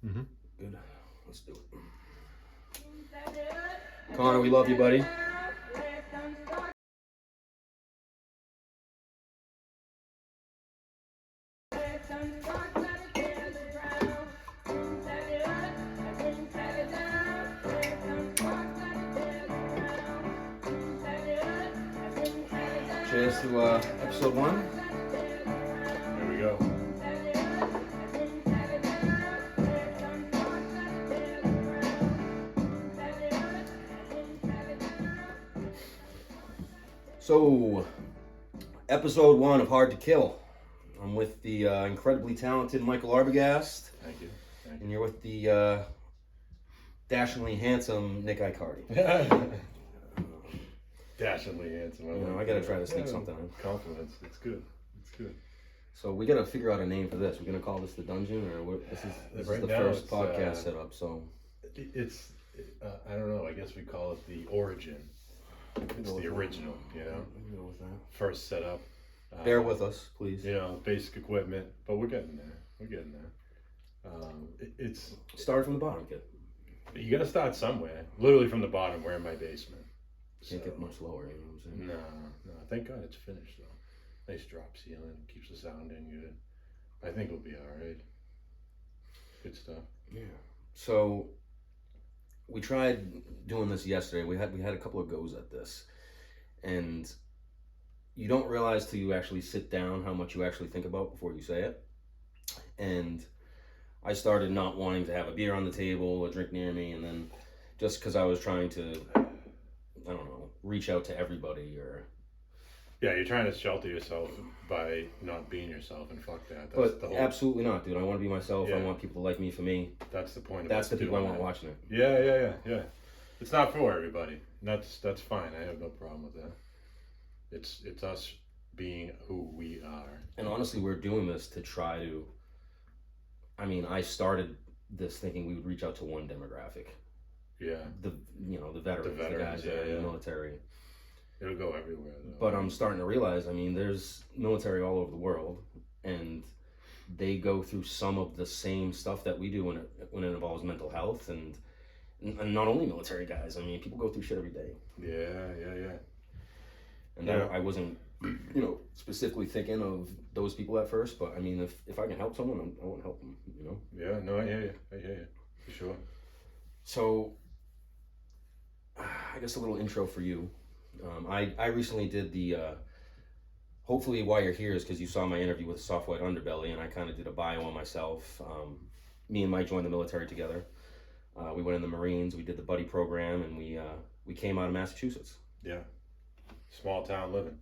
Mm-hmm. Good. Let's do it. Connor, we love you, buddy. Cheers to episode 1. There we go. So, episode 1 of Hard to Kill. I'm with the incredibly talented Michael Arbogast. Thank you. And you're with the dashingly handsome Nick Icardi. Dashingly handsome. I gotta try to sneak something in. Compliments. It's good. It's good. So we gotta figure out a name for this. We're gonna call this the dungeon, or what? This is Right the now first it's, podcast setup. So it's I don't know. I guess we call it the origin. It's the original. You know. We'll go with that. First setup. Bear with us, please. You know, basic equipment, but we're getting there. We're getting there. It's Start from the bottom, kid. you got to start somewhere. Literally from the bottom. We're in my basement. Can't get much lower. You know what I'm saying? No. Thank God it's finished though. Nice drop ceiling, keeps the sound in good. I think it'll be all right. Good stuff. Yeah. So we tried doing this yesterday. We had a couple of goes at this, and you don't realize till you actually sit down how much you actually think about before you say it. And I started not wanting to have a beer on the table, a drink near me, and then just because I was trying to, I don't know, reach out to everybody or. Yeah, you're trying to shelter yourself by not being yourself, and fuck that. That's But the whole, absolutely not, dude. I want to be myself. Yeah. I want people to like me for me. that's the point. That's the about people I doing want that. watching it. Yeah. It's not for everybody. That's fine. I have no problem with that. It's us being who we are. And honestly, we're doing this to try to. I mean, I started this thinking we would reach out to one demographic. Yeah. The veterans, the guys that are in the military. It'll go everywhere though. But I'm starting to realize, I mean, there's military all over the world, and they go through some of the same stuff that we do when it involves mental health, and not only military guys. I mean, people go through shit every day. Yeah. And Yeah. I wasn't, specifically thinking of those people at first, but I mean, if I can help someone, I want to help them, Yeah, no, I hear you. For sure. So, I guess a little intro for you. I recently did the, hopefully why you're here is because you saw my interview with Soft White Underbelly, and I kind of did a bio on myself. Me and Mike joined the military together. We went in the Marines, we did the buddy program, and we came out of Massachusetts. Yeah. Small town living.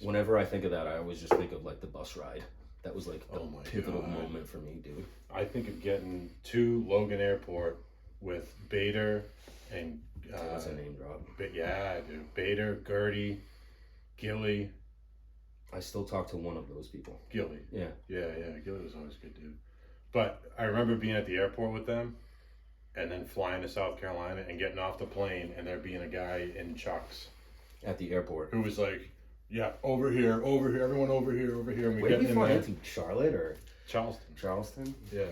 Whenever I think of that, I always just think of like the bus ride. That was like the Oh my pivotal God. moment for me, dude. I think of getting to Logan Airport with Bader and That's a name drop. yeah, dude. Bader, Gertie, Gilly. I still talk to one of those people. Gilly. Yeah. Gilly was always good, dude. But I remember being at the airport with them, and then flying to South Carolina and getting off the plane, and there being a guy in Chucks At the airport. who was like, "Yeah, over here, everyone over here." And we Where did getting we in fly there. into? Charlotte or Charleston. Charleston? Yeah.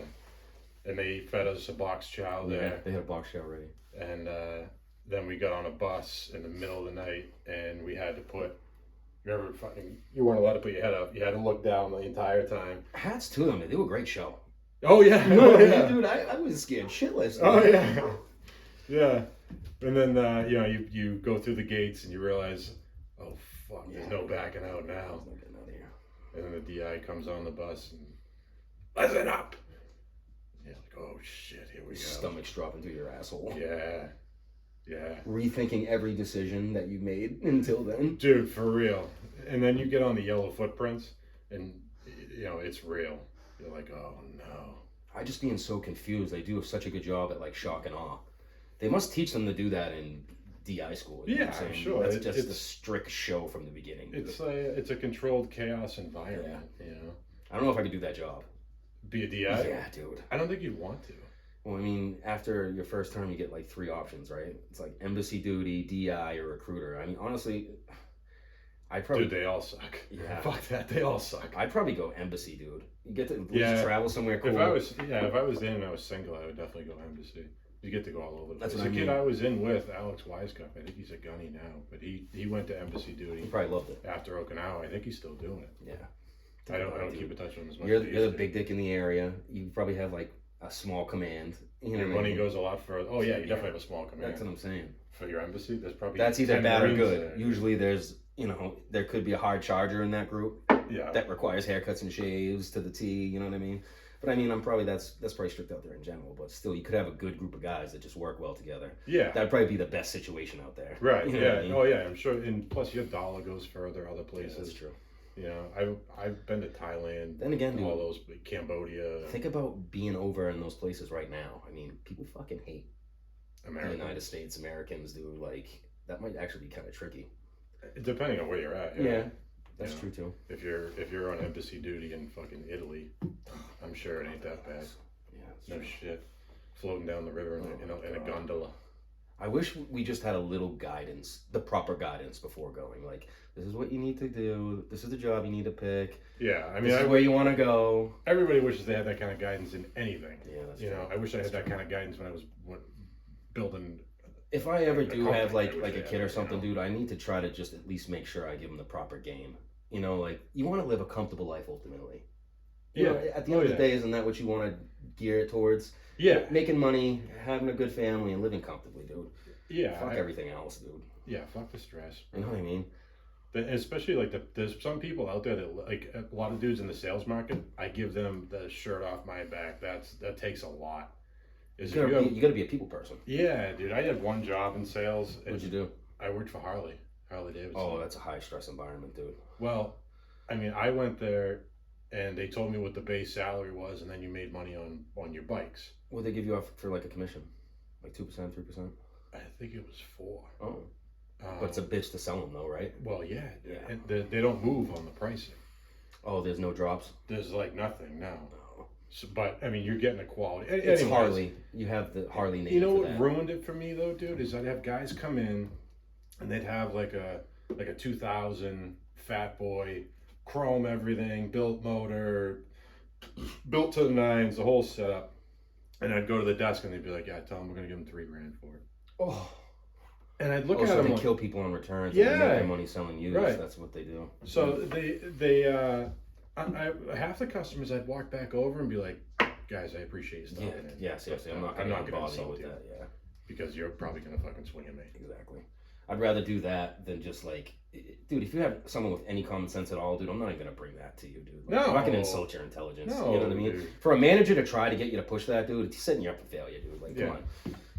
And they fed us a box chow there. Yeah, they had a box show already. And then we got on a bus in the middle of the night, and we had to put. You weren't allowed to put your head up. You had to look down the entire time. Hats to them. They do a great show. Oh yeah, Dude, I was scared shitless. Oh yeah, yeah. And then you go through the gates and you realize, oh fuck, there's no backing out now. I'm not getting out of here. And then the DI comes on the bus and listen up. You're like, oh shit, here we go. Stomach's dropping through your asshole. Yeah. Rethinking every decision that you made until then. Dude, for real. And then you get on the yellow footprints, and it's real. You're like, oh no. I just being so confused. They do such a good job at like shock and awe. They must teach them to do that in DI school. You know what I'm saying? Sure. That's just a strict show from the beginning. Dude. It's a controlled chaos environment. Yeah. I don't know if I could do that job. Be a DI? Yeah, dude. I don't think you'd want to. Well, I mean, after your first term, you get like 3 options, right? It's like embassy duty, DI, or recruiter. I mean, honestly, I'd probably, Dude, they all suck. yeah, Fuck that, they all suck. I'd probably go embassy, dude. You get to at least Yeah. travel somewhere cool. If I was in and I was single, I would definitely go embassy. You get to go all over the That's place. what I The kid mean. I was in with, Alex Wisecup, I think he's a gunny now, but he went to embassy You duty probably loved it. after Okinawa. I think he's still doing it. Yeah. I don't keep in touch with him as much. You're as I the used to. big dick in the area. You probably have like a small command. You know Your what I money mean? goes a lot further. Oh yeah, you definitely have a small command. That's what I'm saying. For your embassy, there's probably That's either 10 bad or Marines good. there. Usually there's, there could be a hard charger in that group Yeah. that requires haircuts and shaves to the T, you know what I mean? But I mean, that's probably strict out there in general, but still, you could have a good group of guys that just work well together. Yeah. That'd probably be the best situation out there. Right. You know Yeah. what I mean? Oh yeah. I'm sure. And plus, your dollar goes further other Yeah, places. that's true. You know, I've been to Thailand. Then again, dude, all those Cambodia. think about being over in those places right now. I mean, people fucking hate America. the United States, Americans, dude. Like, that might actually be kind of tricky. Depending on where you're at. Yeah, that's Yeah. true too. If you're on embassy duty in fucking Italy, I'm sure it ain't that bad. Yeah, that's No true. shit. Floating down the river in a gondola. I wish we just had a little guidance, the proper guidance before going. Like, this is what you need to do. This is the job you need to pick. Yeah, I mean, This is where you want to go. everybody wishes they had that kind of guidance in anything. Yeah, that's You know, I wish I had that kind of guidance when I was building. If I ever The do have company, I like wish a they kid or had, something, dude, I need to try to just at least make sure I give them the proper game. Like, you want to live a comfortable life ultimately. You know, at the end of the day, isn't that what you want to gear it towards? Yeah. Making money, having a good family, and living comfortably, dude. Yeah. Fuck everything else, dude. Yeah, fuck the stress. You know what I mean? Especially like there's some people out there that like a lot of dudes in the sales market. I give them the shirt off my back. That takes a lot. You gotta be a people person. Yeah, dude. I had one job in sales. What'd you do? I worked for Harley Davidson. Oh, that's a high stress environment, dude. Well, I mean, I went there, and they told me what the base salary was, and then you made money on your bikes. What they give you off for like a commission? Like 2%, 3%? I think it was 4. Oh. But it's a bitch to sell them though, right? Well, yeah. Yeah. And they don't move on the pricing. Oh, there's no drops? There's like nothing now. No. So, but I mean, you're getting a quality. It's Anyways, Harley. You have the Harley name. You know for what that. ruined it for me though, dude, is I'd have guys come in, and they'd have like a 2000 Fat Boy, chrome everything, built motor, built to the nines, the whole setup. And I'd go to the desk and they'd be like, "Yeah, tell them we're gonna give them $3,000 for it." Oh. And I'd look at so them they like, kill people on returns. Yeah. And they make their money selling used. Right. That's what they do. so I half the customers I'd walk back over and be like, "Guys, I appreciate you stopping in. Yeah, seriously. I'm not I'm gonna not gonna bother you insult with you that. Yeah. because you're probably gonna fucking swing at me." Exactly. I'd rather do that than just like, dude, if you have someone with any common sense at all, dude, I'm not even gonna bring that to you, dude. Like, I'm not gonna insult your intelligence. No, You know what I mean? dude. For a manager to try to get you to push that, dude, it's setting you up for failure, dude. Like, Yeah. come on.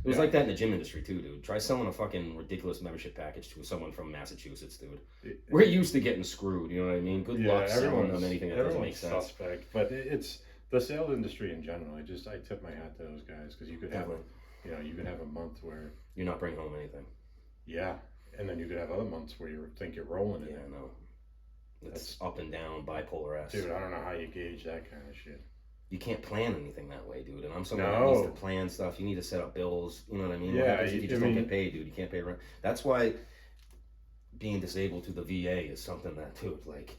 It was Yeah. like that in the gym industry too, dude. Try selling a fucking ridiculous membership package to someone from Massachusetts, dude. We're used to getting screwed. You know what I mean? Good luck selling on anything that doesn't make sense. Suspect, but it's the sales industry in general. I tip my hat to those guys because you could have you could have a month where You're not bringing home anything. yeah, and then you could have other months where you think you're rolling it. Yeah, no. It's up and down, bipolar ass. Dude, I don't know how you gauge that kind of shit. You can't plan anything that way, dude. And I'm someone No. that needs to plan stuff. You need to set up bills. You know what I mean? Yeah, What happens if I you just mean- don't get paid, dude? You can't pay rent. That's why being disabled through the VA is something that, dude, like,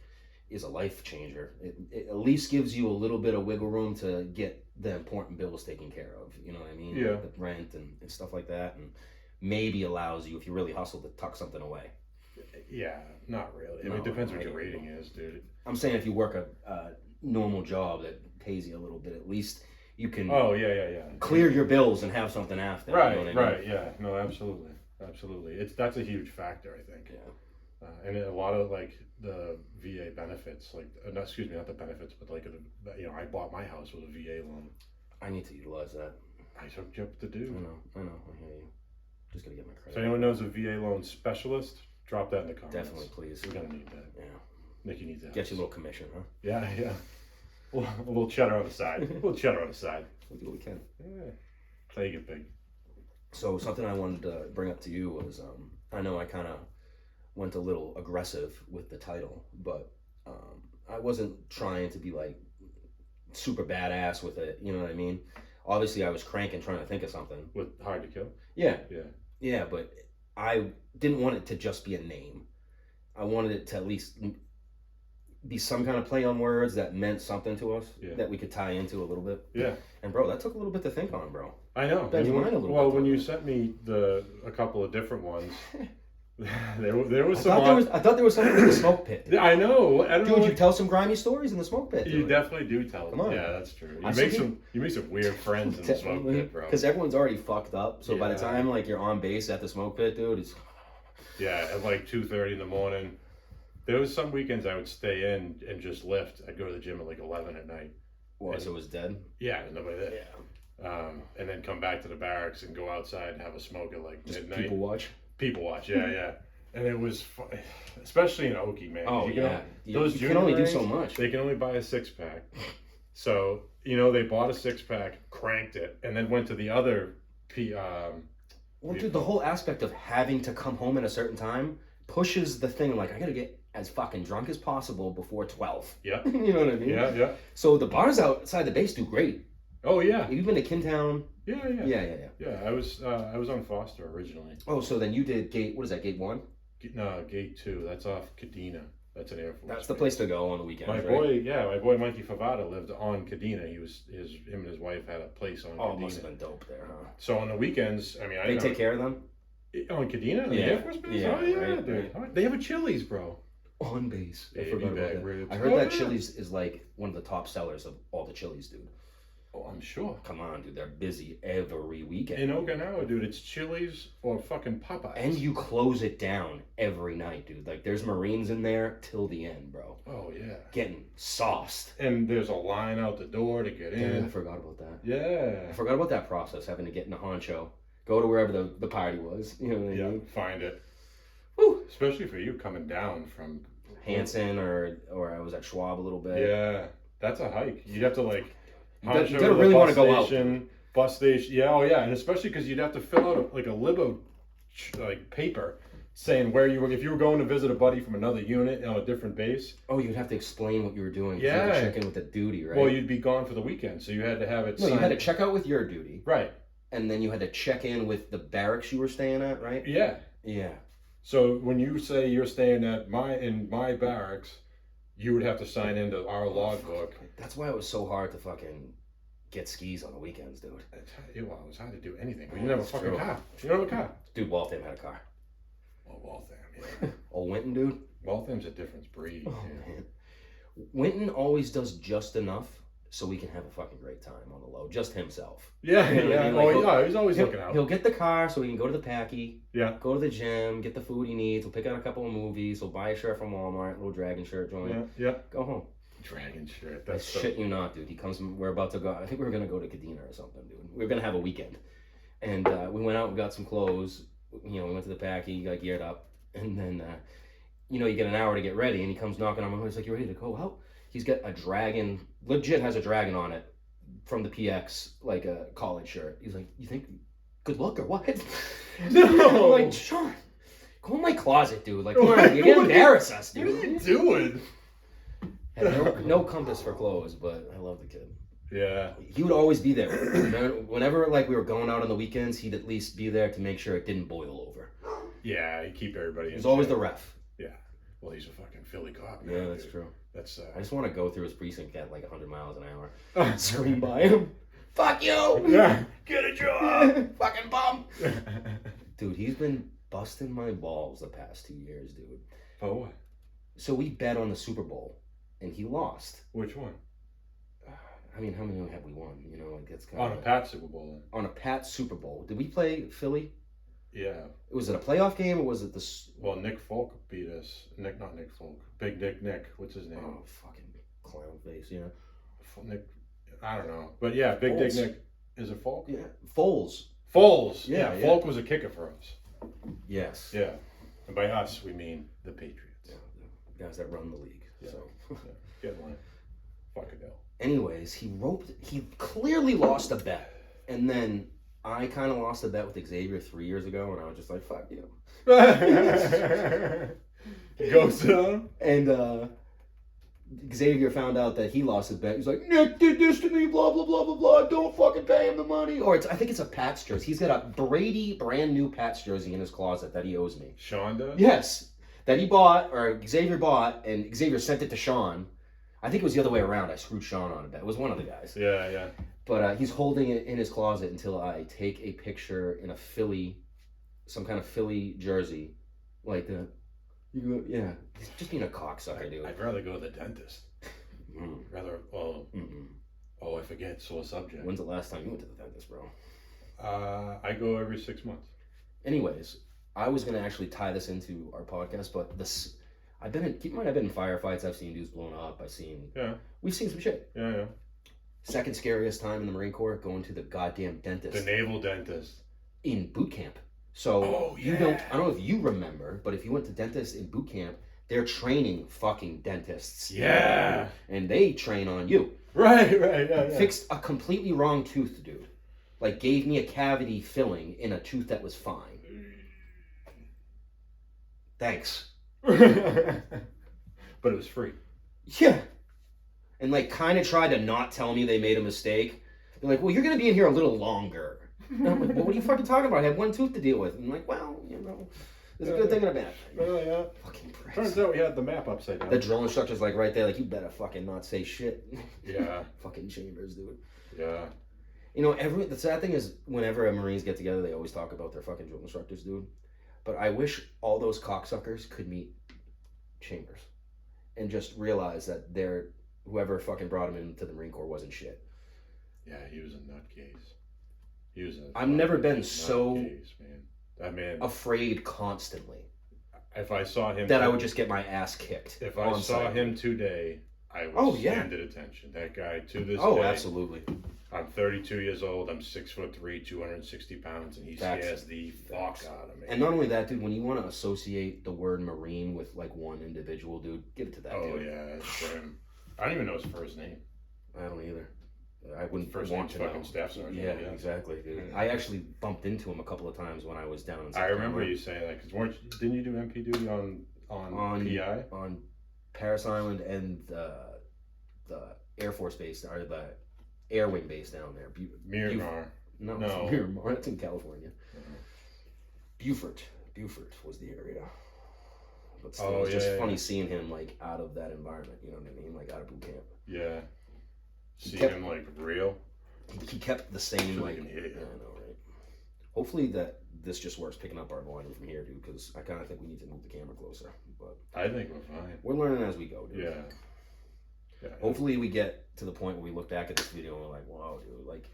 is a life changer. It at least gives you a little bit of wiggle room to get the important bills taken care of. You know what I mean? Yeah. The rent and stuff like that. And maybe allows you, if you really hustle, to tuck something away. Yeah, not really. I mean, No, it depends what I your hear you. rating is, dude. I'm saying if you work a normal job that pays you a little bit, at least you can Oh yeah. clear your bills and have something after. Right, You know what I mean? right, yeah, no, absolutely. That's a huge factor, I think. Yeah. And a lot of like the VA benefits, like no, excuse me, not the benefits, but like I bought my house with a VA loan. I need to utilize that. I took you up to I do. know. I hear you. Just gotta get my So credit. anyone knows a VA loan specialist, drop that in the comments. Definitely, please. We're gonna need that. Yeah. Nikki needs that. Get you a little commission, huh? Yeah. A little cheddar on the side. A little cheddar on the side. We'll do what we can. Yeah. That's how you get big. So something I wanted to bring up to you was, I know I kind of went a little aggressive with the title, but I wasn't trying to be like super badass with it. You know what I mean? Obviously, I was cranking, trying to think of something. With Hard to Kill? Yeah. Yeah. Yeah, but I didn't want it to just be a name. I wanted it to at least be some kind of play on words that meant something to us that we could tie into a little bit. Yeah. And bro, that took a little bit to think on, bro. I know. Bend your mind a little well, bit. when you sent me a couple of different ones, there was some. I thought there was something in the smoke pit. Yeah, I know. I don't know. Dude, you tell some grimy stories in the smoke pit. You definitely do tell them. Come on. Yeah, that's true. You make some weird friends in the smoke pit, bro. Because everyone's already fucked up. So by the time like you're on base at the smoke pit, dude, it's at like 2:30 in the morning. There was some weekends I would stay in and just lift. I'd go to the gym at like 11 at night. What, so it was dead? Yeah, there's nobody there. Yeah. And then come back to the barracks and go outside and have a smoke at like just midnight. People watch, yeah. And it was fun, especially in Okie, man. Oh, Those you can only do so much. They can only buy a 6-pack. So, they bought a 6-pack, cranked it, and then went to the other well, dude, the whole aspect of having to come home at a certain time pushes the thing like, I gotta get as fucking drunk as possible before 12. Yeah. You know what I mean? Yeah. So the bars outside the base do great. Oh, yeah. You've been to Kintown? Yeah. Yeah, I was on Foster originally. Oh, so then you did Gate 1? No, Gate 2. That's off Kadena. That's an Air Force. That's the place to go on the weekends, my boy Mikey Favada lived on Kadena. Him and his wife had a place on Kadena. Oh, it must have been dope there, huh? So on the weekends, They take care of them? On Kadena? The Air Force base? Yeah, oh, yeah, right, dude. right. They have a Chili's, bro. On base. I Baby forgot about back that. ribs. I heard that Chili's is like one of the top sellers of all the Chili's, dude. Oh, I'm sure. Come on, dude. They're busy every weekend. In Okinawa, dude, it's Chili's or fucking Popeyes. And you close it down every night, dude. Like, there's Marines in there till the end, bro. Oh, yeah. Getting sauced. And there's a line out the door to get in. Dude, I forgot about that. Yeah. I forgot about that process, having to get in a honcho. Go to wherever the party was. You know what I mean? Find it. Woo. Especially for you coming down from... Hanson or I was at Schwab a little bit. Yeah. That's a hike. You'd have to, like... You gotta really want to go out. Bus station. Yeah, oh yeah. And especially because you'd have to fill out a libo paper saying where you were, if you were going to visit a buddy from another unit on a different base. Oh, you'd have to explain what you were doing. Yeah. You had to check in with the duty, right? Well, you'd be gone for the weekend, so you had to have it No, you had to check out with your duty. Right. And then you had to check in with the barracks you were staying at, right? Yeah. Yeah. So when you say you're staying at in my barracks, you would have to sign into our logbook. That's why it was so hard to fucking get skis on the weekends, dude. It was hard to do anything. But you didn't have a fucking car. You don't have a car. Dude, Waltham had a car. Oh, Waltham, yeah. Old Winton, dude. Waltham's a different breed. Oh, man. Winton always does just enough so we can have a fucking great time on the low. Just himself. Yeah, you know yeah. I mean? Like, yeah, he's always looking out. He'll get the car so he can go to the Packy. Yeah. Go to the gym, get the food he needs. He'll pick out a couple of movies. He'll buy a shirt from Walmart, a little dragon shirt joint. Yeah. Go home. Dragon shirt. That's shit you not, dude. He comes. We're about to go. I think we were gonna go to Kadena or something, dude. We were gonna have a weekend, and we went out. We got some clothes. We went to the Packy, got geared up, and then you get an hour to get ready. And he comes knocking on my door. He's like, "You ready to go out?" He's got a dragon. Legit has a dragon on it from the PX, like a college shirt. He's like, "You think good luck or what?" No. I'm like, sure. Go in my closet, dude. Like, come on, you're gonna embarrass us, dude. What are you doing? Had no compass for clothes, but I love the kid. Yeah. He would always be there. Whenever like we were going out on the weekends, he'd at least be there to make sure it didn't boil over. Yeah, you keep everybody in. He's always the ref. Yeah. Well, he's a fucking Philly cop. Man, Yeah, that's true. That's. I just want to go through his precinct at like 100 miles an hour. Scream by him. Fuck you! Yeah. Get a job! Fucking bum! Dude, he's been busting my balls the past 2 years, dude. Oh, what? So we bet on the Super Bowl, and he lost. Which one? I mean, how many have we won? It gets kind On a Pat Super Bowl. Then. On a Pat Super Bowl. Did we play Philly? Yeah. Was it a playoff game or was it the... Well, Nick Folk beat us. Not Nick Folk. Big Dick Nick. What's his name? Oh, fucking clown face, yeah. Nick... I don't know. But yeah, Big Dick Nick. Is it Folk? Yeah. Foles. Yeah. Folk was a kicker for us. Yes. Yeah. And by us, we mean the Patriots. Yeah, the guys that run the league. Yeah. So. Yeah. Get one. Fuck a hell. Anyways, he clearly lost a bet. And then I kind of lost a bet with Xavier 3 years ago, and I was just like, fuck you. Goes on. And Xavier found out that he lost his bet. He's like, Nick did this to me, blah, blah, blah, blah, blah. Don't fucking pay him the money. Or I think it's a Pats jersey. He's got a Brady brand new Pats jersey in his closet that he owes me. Sean does? Yes. that he bought, or Xavier bought, and Xavier sent it to Sean. I think it was the other way around. I screwed Sean on it. It was one of the guys. Yeah. But he's holding it in his closet until I take a picture in a some kind of Philly jersey, like the. Yeah, just being a cocksucker, dude. I'd rather go to the dentist. I forget, sore subject. When's the last time you went to the dentist, bro? I go every 6 months. Anyways, I was gonna actually tie this into our podcast, but keep in mind, I've been in firefights. I've seen dudes blown up. We've seen some shit. Yeah. Second scariest time in the Marine Corps, going to the goddamn dentist. The naval dentist. In boot camp. So I don't know if you remember, but if you went to dentist in boot camp, they're training fucking dentists. Yeah. And they train on you. Right. Yeah. Fixed a completely wrong tooth, dude. Like, gave me a cavity filling in a tooth that was fine. Thanks. But it was free. Yeah. And, like, kind of tried to not tell me they made a mistake. They're like, well, you're going to be in here a little longer. And I'm like, well, what are you fucking talking about? I have one tooth to deal with. And I'm like, well, there's a good thing and a bad thing. Oh, yeah. Fucking pricks. Turns out we had the map upside down. The drill instructor's like right there, like, you better fucking not say shit. Yeah. Fucking chambers, dude. Yeah. The sad thing is, whenever Marines get together, they always talk about their fucking drill instructors, dude. But I wish all those cocksuckers could meet Chambers and just realize that whoever fucking brought him into the Marine Corps wasn't shit. Yeah, he was a nutcase. I've never been so afraid constantly. If I saw him, I would just get my ass kicked. If I saw him today, I would stand at attention. That guy to this day. Oh, absolutely. I'm 32 years old. I'm 6'3", 260 pounds, and he scares the fuck out of me. And not only that, dude. When you want to associate the word Marine with like one individual, dude, give it to that dude. Oh yeah, it's for him. I don't even know his first name. I don't either. I wouldn't first want to fucking know. Staff Sergeant. Yeah, exactly, dude. I actually bumped into him a couple of times when I was down in South I remember you saying that because didn't you do MP duty on PI? On Paris Island and the Air Force base, or the Air Wing base down there. Miramar. No, Miramar. That's in California. Beaufort was the area. But still, it's just funny seeing him like out of that environment. You know what I mean? Like out of boot camp. Yeah. See him like real. He kept the same like. I know, right? Hopefully this just works picking up our volume from here, dude. Because I kind of think we need to move the camera closer. But I think we're fine. We're learning as we go, dude. Yeah. Hopefully we get to the point where we look back at this video and we're like, wow, dude. Like,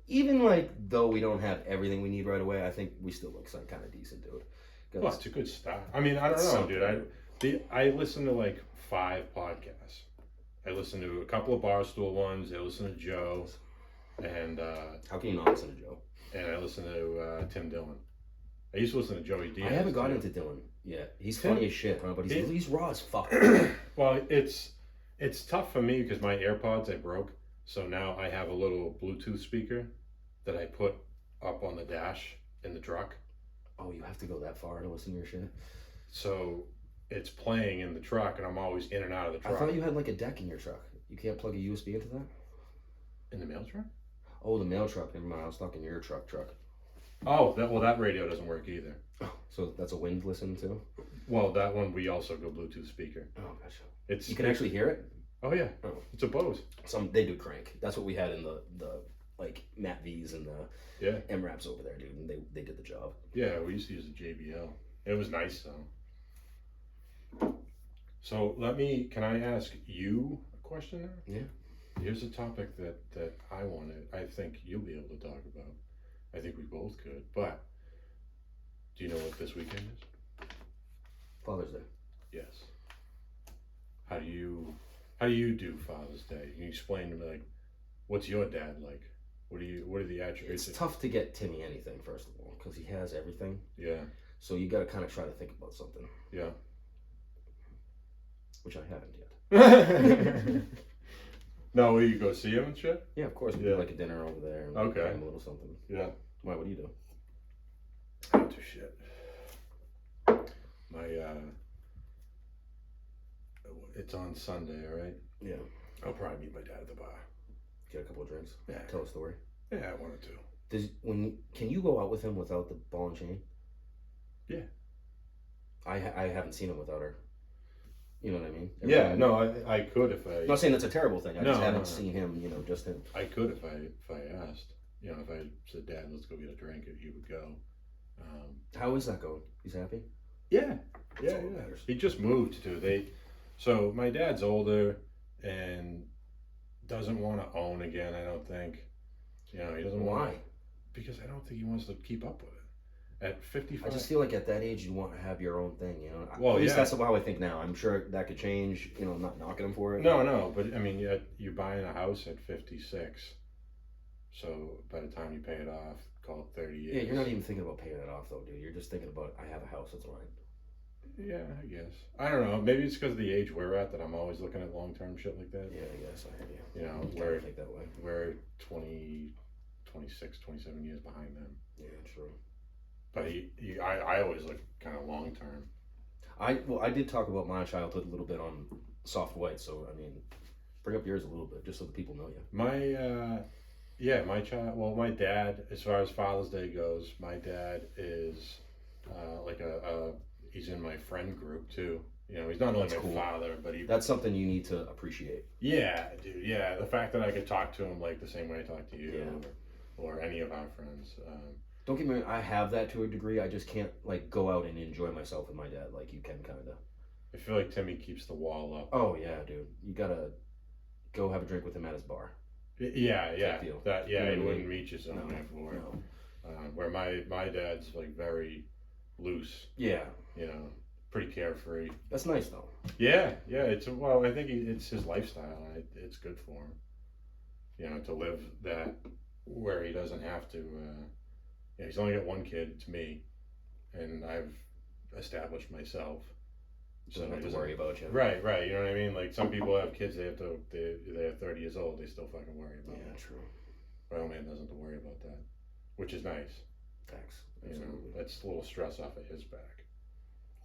even like though we don't have everything we need right away, I think we still look kind of decent, dude. Well, it's a good start. I mean, I don't know, dude. I listen to like 5 podcasts. I listen to a couple of Barstool ones. I listen to Joe, and how can you not listen to Joe? And I listen to Tim Dillon. I used to listen to Joey Diaz. I haven't gotten into Dillon yet. He's funny as shit, huh? But he's raw as fuck. Well, it's tough for me because my AirPods I broke, so now I have a little Bluetooth speaker that I put up on the dash in the truck. Oh, you have to go that far to listen to your shit? So it's playing in the truck, and I'm always in and out of the truck. I thought you had like a deck in your truck. You can't plug a USB into that? In the mail truck? Oh, the mail truck. Never mind. I was talking your truck. Oh, that radio doesn't work either. Oh, so that's a wind listen too? Well, that one we also go Bluetooth speaker. Oh, gotcha. You can actually hear it? Oh yeah. Oh. It's a Bose. They do crank. That's what we had in the like Matt V's and the MRAPs over there, dude, and they did the job. Yeah, we used to use the JBL. It was nice though. So can I ask you a question now? Yeah. Here's a topic that I think you'll be able to talk about. I think we both could, but do you know what this weekend is? Father's Day. Yes. How do you do Father's Day? Can you explain to me, like, what's your dad like? What are the attributes? It's tough to get Timmy anything, first of all, because he has everything. Yeah. So you got to kind of try to think about something. Yeah. Which I haven't yet. No, will you go see him and shit? Yeah, of course. We do like a dinner over there. And okay. Buy him a little something. Yeah. Why? What do you do? I don't do shit. It's on Sunday, all right? Yeah. I'll probably meet my dad at the bar. Get a couple of drinks. Yeah. Tell a story. Yeah, I wanted to. Can you go out with him without the ball and chain? Yeah. I haven't seen him without her. You know what I mean? Yeah, no, I could if I. I'm not saying that's a terrible thing. I just No, haven't no. seen him. You know, just him. I could if I asked. You know, if I said, "Dad, let's go get a drink," he would go. How is that going? He's happy. Yeah, That's yeah, all that yeah. matters. He just moved too. So my dad's older and doesn't want to own again. I don't think. You know, he doesn't want. Why? Because I don't think he wants to keep up with it. At 55. I just feel like at that age you want to have your own thing. You know. Well, at least yeah. that's how I think now. I'm sure that could change. You know, I'm not knocking him for it. No, but I mean, you're buying a house at 56. So by the time you pay it off, call it 30 years. Yeah, you're not even thinking about paying it off though, dude. You're just thinking about I have a house that's mine. Yeah, I guess. I don't know. Maybe it's because of the age we're at that I'm always looking at long-term shit like that. Yeah, I guess I hear you. You know, You we're think that way. we're 20, 26, 27 years behind them. Yeah, true. But I always look kind of long-term. I did talk about my childhood a little bit on Soft White, so I mean, bring up yours a little bit just so the people know you. My child. Well, my dad, as far as Father's Day goes, my dad is like he's in my friend group too. You know, he's not only That's my cool. father, but That's something you need to appreciate. yeah, dude, yeah. The fact that I could talk to him like the same way I talk to you, Yeah. or any of our friends. Don't get me wrong, I have that to a degree. I just can't like go out and enjoy myself with my dad like you can kind of. I feel like Timmy keeps the wall up. Oh yeah, dude. You gotta go have a drink with him at his bar. Yeah. deal. That You know he what I wouldn't mean? reach his own half floor. No. Where my dad's like very loose. Yeah, You know, pretty carefree. that's nice though. Yeah. It's I think it's his lifestyle, and it's good for him. You know, to live that where he doesn't have to. He's only got one kid. It's me, and I've established myself. So don't have to worry about you. Right. You know what I mean? Like some people have kids. They're 30 years old. They still fucking worry about Yeah, it. true. Well, man doesn't have to worry about that, which is nice. Thanks. You know, Absolutely. that's a little stress off of his back.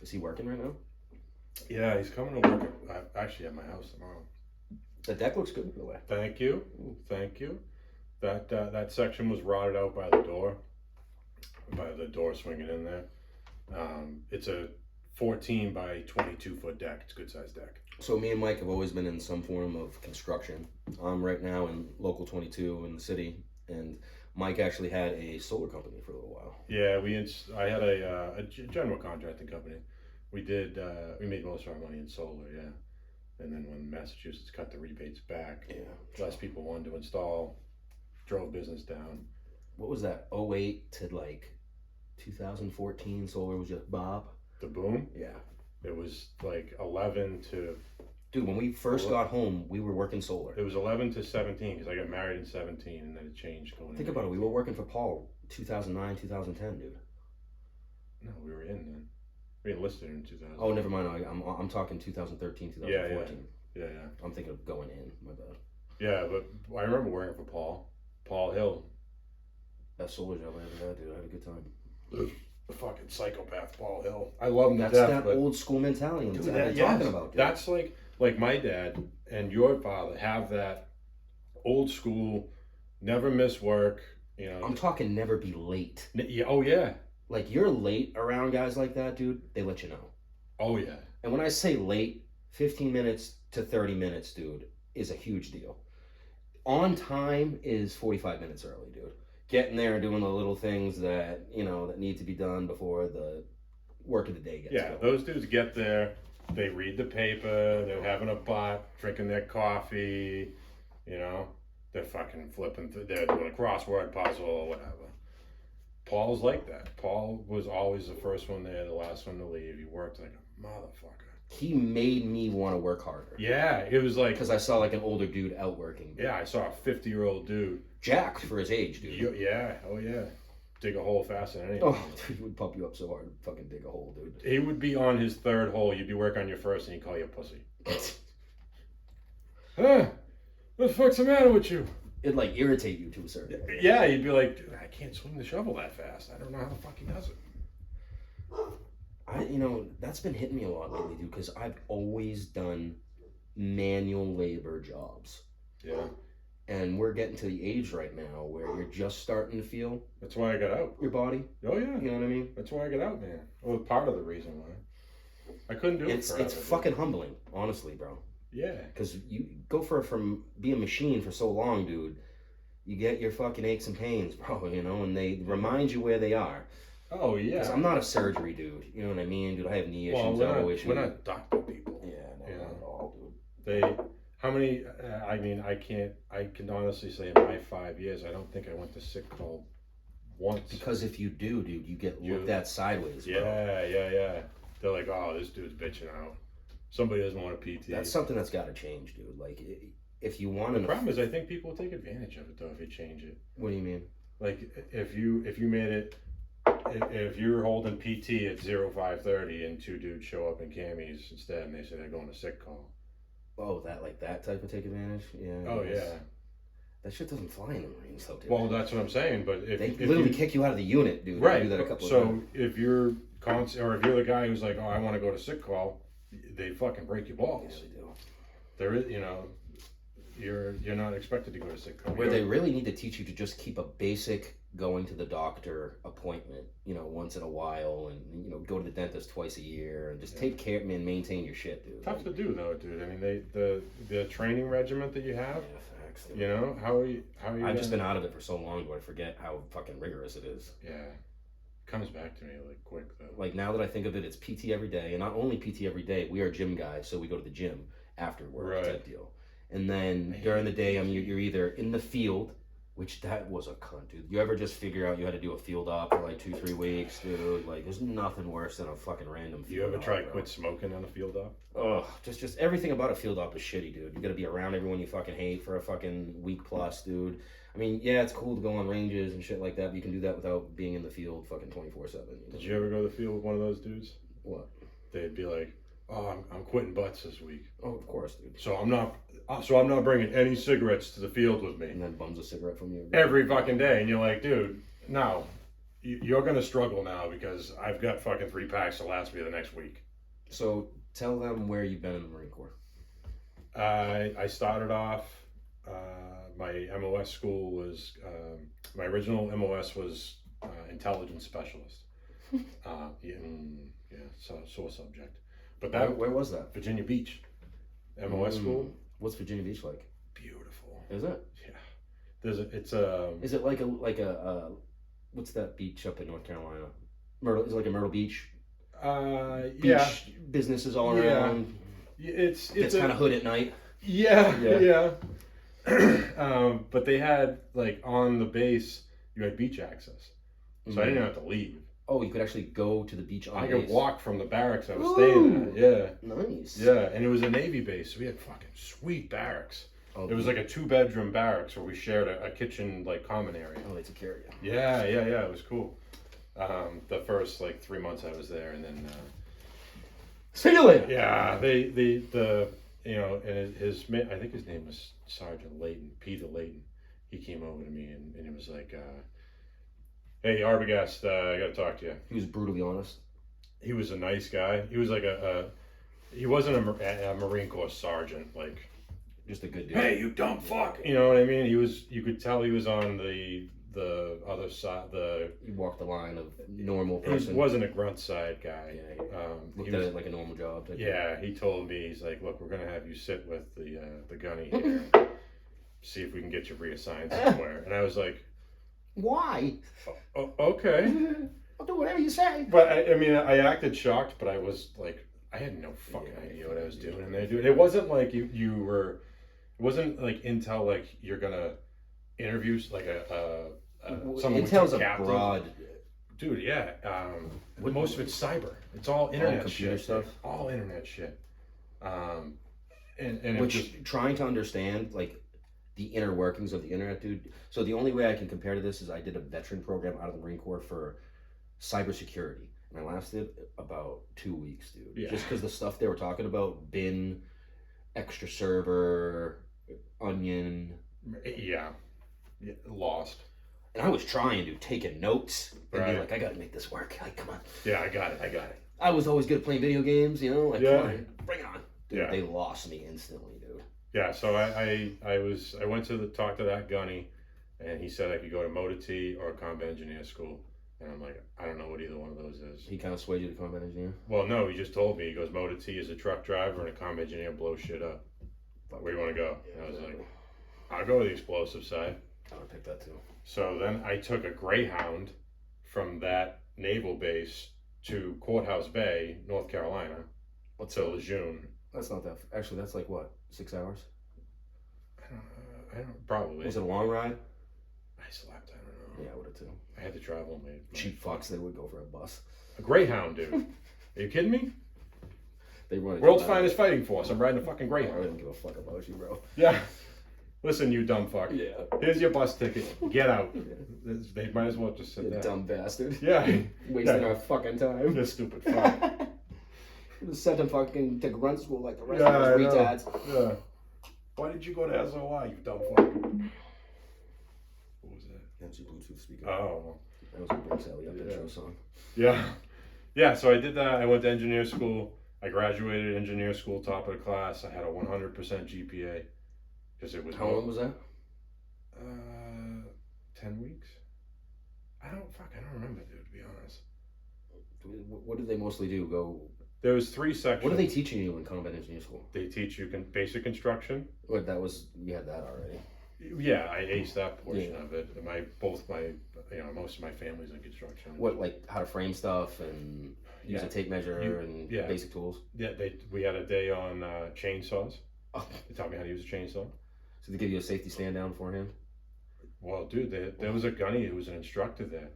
Is he working right now? Yeah, he's coming to work actually at my house tomorrow. The deck looks good, by the way. Thank you. That section was rotted out by the door swinging in there. It's a 14 by 22 foot deck. It's a good sized deck. So me and Mike have always been in some form of construction. I'm right now in local 22 in the city, and Mike actually had a solar company for a little while. Yeah, I had a general contracting company. We made most of our money in solar, yeah. And then when Massachusetts cut the rebates back, Yeah. less people wanted to install, drove business down. What was that? 08 to like 2014. Solar was just Bob. The boom, Yeah. it was like 11 to Dude, when we first got home, we were working solar. It was 11 to 17 because I got married in 17 and then it changed going. Think about it. We were working for Paul 2009, 2010, dude. No, we were in then. We enlisted in 2000. Oh, never mind. I'm talking 2013, 2014. Yeah. I'm thinking of going in. My bad. Yeah, but I remember working for Paul Hill. Best solar job I ever had, dude. I had a good time. The fucking psychopath Paul Hill. I love him That's to death. that but old school mentality dude, that I've been talking about, dude. That's like my dad and your father have that old school, never miss work. You know. I'm talking never be late. Yeah. Oh yeah. Like you're late around guys like that, dude. They let you know. Oh yeah. And when I say late, 15 minutes to 30 minutes, dude, is a huge deal. On time is 45 minutes early, dude. Getting there and doing the little things that, you know, that need to be done before the work of the day gets going. Those dudes get there, they read the paper, they're having a pot, drinking their coffee, you know, they're fucking flipping through, they're doing a crossword puzzle or whatever. Paul's like that. Paul was always the first one there, the last one to leave. He worked like a motherfucker. He made me want to work harder. Yeah, it was like... Because I saw like an older dude out working. Yeah, I saw a 50-year-old dude. Jacked for his age, dude. Yeah, oh yeah. Dig a hole faster than anything. Oh, dude, he would pump you up so hard, fucking dig a hole, dude. He would be on his third hole. You'd be working on your first, and he'd call you a pussy. What the fuck's the matter with you? It'd like irritate you to a certain degree. Yeah, you'd be like, I can't swing the shovel that fast. I don't know how the fuck he does it. That's been hitting me a lot lately, dude, because I've always done manual labor jobs. Yeah. And we're getting to the age right now where you're just starting to feel That's why I got out. your body. Oh, yeah. You know what I mean? That's why I got out, man. Well, part of the reason why. I couldn't do it It's forever, it's dude. fucking humbling, honestly, bro. Yeah. Because you go from being a machine for so long, dude. You get your fucking aches and pains, bro. You know, and they remind you where they are. Oh Because yeah. I'm not a surgery dude. You know what I mean, dude? I have knee Well, issues, elbow issues. we're not doctor people. Yeah, no, You not know? at all, dude. They, how many? I mean, I can honestly say in my 5 years, I don't think I went to sick call once. Because if you do, dude, you get You- looked at sideways, bro. Yeah. They're like, oh, this dude's bitching out. Somebody doesn't want a PT. That's something that's got to change, dude. Like, if you want The to. problem is, I think people will take advantage of it though if you change it. What do you mean? Like if you made it, if you're holding PT at 05:30 and two dudes show up in camis instead, and they say they're going to sick call. Oh, that type of take advantage? Yeah. Oh yeah. That shit doesn't fly in the Marines, though, dude. Well, that's what I'm saying. But if they if literally you, kick you out of the unit, dude. right, They do that a couple of so times. if you're or if you're the guy who's like, oh, I want to go to sick call, they fucking break your balls. Yeah, they do. There is, you're not expected to go to sick call. Where they really need to teach you to just keep a basic going to the doctor appointment, once in a while, and go to the dentist twice a year, and just take care and maintain your shit, dude. Tough to do though, dude. I mean, the training regiment that you have. Yeah, facts. Dude. How are you? I've just been out of it for so long, do I forget how fucking rigorous it is. Yeah, comes back to me like quick though. Like now that I think of it, it's PT every day, and not only PT every day. We are gym guys, so we go to the gym after work type deal. And then during the day, you're either in the field, which that was a cunt, dude. You ever just figure out you had to do a field op for like 2-3 weeks, dude? Like, there's nothing worse than a fucking random field You ever op, try bro. quit smoking on a field op? Ugh, just everything about a field op is shitty, dude. You gotta be around everyone you fucking hate for a fucking week plus, dude. I mean, yeah, it's cool to go on ranges and shit like that, but you can do that without being in the field fucking 24/7. Did you ever go to the field with one of those dudes? What? They'd be like, "Oh, I'm quitting butts this week, Oh, of course, dude. so I'm not bringing any cigarettes to the field with me." And then bums a cigarette from you. Every fucking day, and you're like, dude, no, you're gonna struggle now because I've got fucking 3 packs to last me the next week. So tell them where you've been in the Marine Corps. I started off. My MOS school was my original MOS was intelligence specialist. Sore subject. But that Where was that? Virginia Beach, MOS school. What's Virginia Beach like? Beautiful. Is it? Yeah. Is it like a what's that beach up in North Carolina? Myrtle. Is it like a Myrtle Beach? Beach businesses all around. It's kind of hood at night. Yeah. But they had like on the base, you had beach access, so I didn't have to leave. Oh, you could actually go to the beach on I base. could walk from the barracks I was staying at. Yeah. Nice. Yeah, and it was a Navy base, so we had fucking sweet barracks. Oh, It was like a 2-bedroom barracks where we shared a kitchen, like common area. Oh, they took care of you. Yeah. It was cool. The first like 3 months I was there, and then See you later. yeah, and I think his name was Sergeant Layton, Peter Layton. He came over to me and it was like, "Hey, Arbogast, I got to talk to you." He was brutally honest. He was a nice guy. He was like he wasn't a Marine Corps sergeant, like, Just a good dude. "Hey, you dumb fuck," you know what I mean? You could tell he was on the other side. He walked the line of normal He person. wasn't a grunt side guy. Yeah, Looked He at was, it like a normal job. he told me, he's like, "Look, we're gonna have you sit with the gunny here, see if we can get you reassigned somewhere." And I was like, Why? Okay. I'll do whatever you say. But I acted shocked, but I was like, I had no fucking idea what I was doing in there, dude. It wasn't like you were, it wasn't like intel, like you're gonna interview like someone Intel's with a captive. broad. Dude, yeah. Most of it's cyber. It's all internet computer shit. stuff? All internet shit. And Which trying to understand like the inner workings of the internet, dude. So the only way I can compare to this is I did a veteran program out of the Marine Corps for cybersecurity, and I lasted about 2 weeks, dude. Yeah. Just because the stuff they were talking about, bin, extra server, onion. Lost. And I was trying to taking notes and be Right. like, I gotta make this work. Like, come on. Yeah, I got it. I was always good at playing video games, like, Yeah. come on, bring it on. Dude, Yeah. they lost me instantly, dude. Yeah, so I went to talk to that gunny, and he said I could go to Motor T or Combat Engineer School. And I'm like, I don't know what either one of those is. He kind of swayed you to combat engineer? Well, no, he just told me. He goes, Motor T is a truck driver and a combat engineer blows shit up. Where do you want to go? And I was like, I'll go with the explosive side. I would pick that too. So then I took a Greyhound from that naval base to Courthouse Bay, North Carolina, to Lejeune. That's not that. Actually, that's like what, 6 hours? I don't probably. Was it a long ride? I slept. I don't know. Yeah, I would have too. I had to travel. My Cheap fucks, they would go for a bus. A Greyhound, dude. Are you kidding me? They run. World's finest fighting force. I'm riding a fucking I Greyhound. don't give a fuck about you, bro. Yeah. Listen, you dumb fuck. Yeah. Here's your bus ticket. Get out. They might as well just sit You there. dumb bastard. Yeah. Wasting our fucking time. You stupid fuck. Just sent him fucking to grunt school like the rest Yeah, of I us know. retards. Yeah. Why did you go to SOI, you dumb fuck? What was that? That's your Bluetooth speaker. Oh. That was a Brooks Alley up intro song. Yeah. Yeah, so I did that. I went to engineer school. I graduated engineer school, top of the class. I had a 100% GPA. Because it was. How long was that? 10 weeks? I don't remember, dude, to be honest. What did they mostly do? Go. There was 3 sections. What are they teaching you in combat engineer school? They teach you basic construction. What, that was, you had that already. Yeah, I aced that portion of it. Most of my family's in construction. What, like how to frame stuff and use a tape measure and basic tools? Yeah, we had a day on chainsaws. Oh. They taught me how to use a chainsaw. So they give you a safety stand down beforehand? Well, dude, there was a gunny who was an instructor there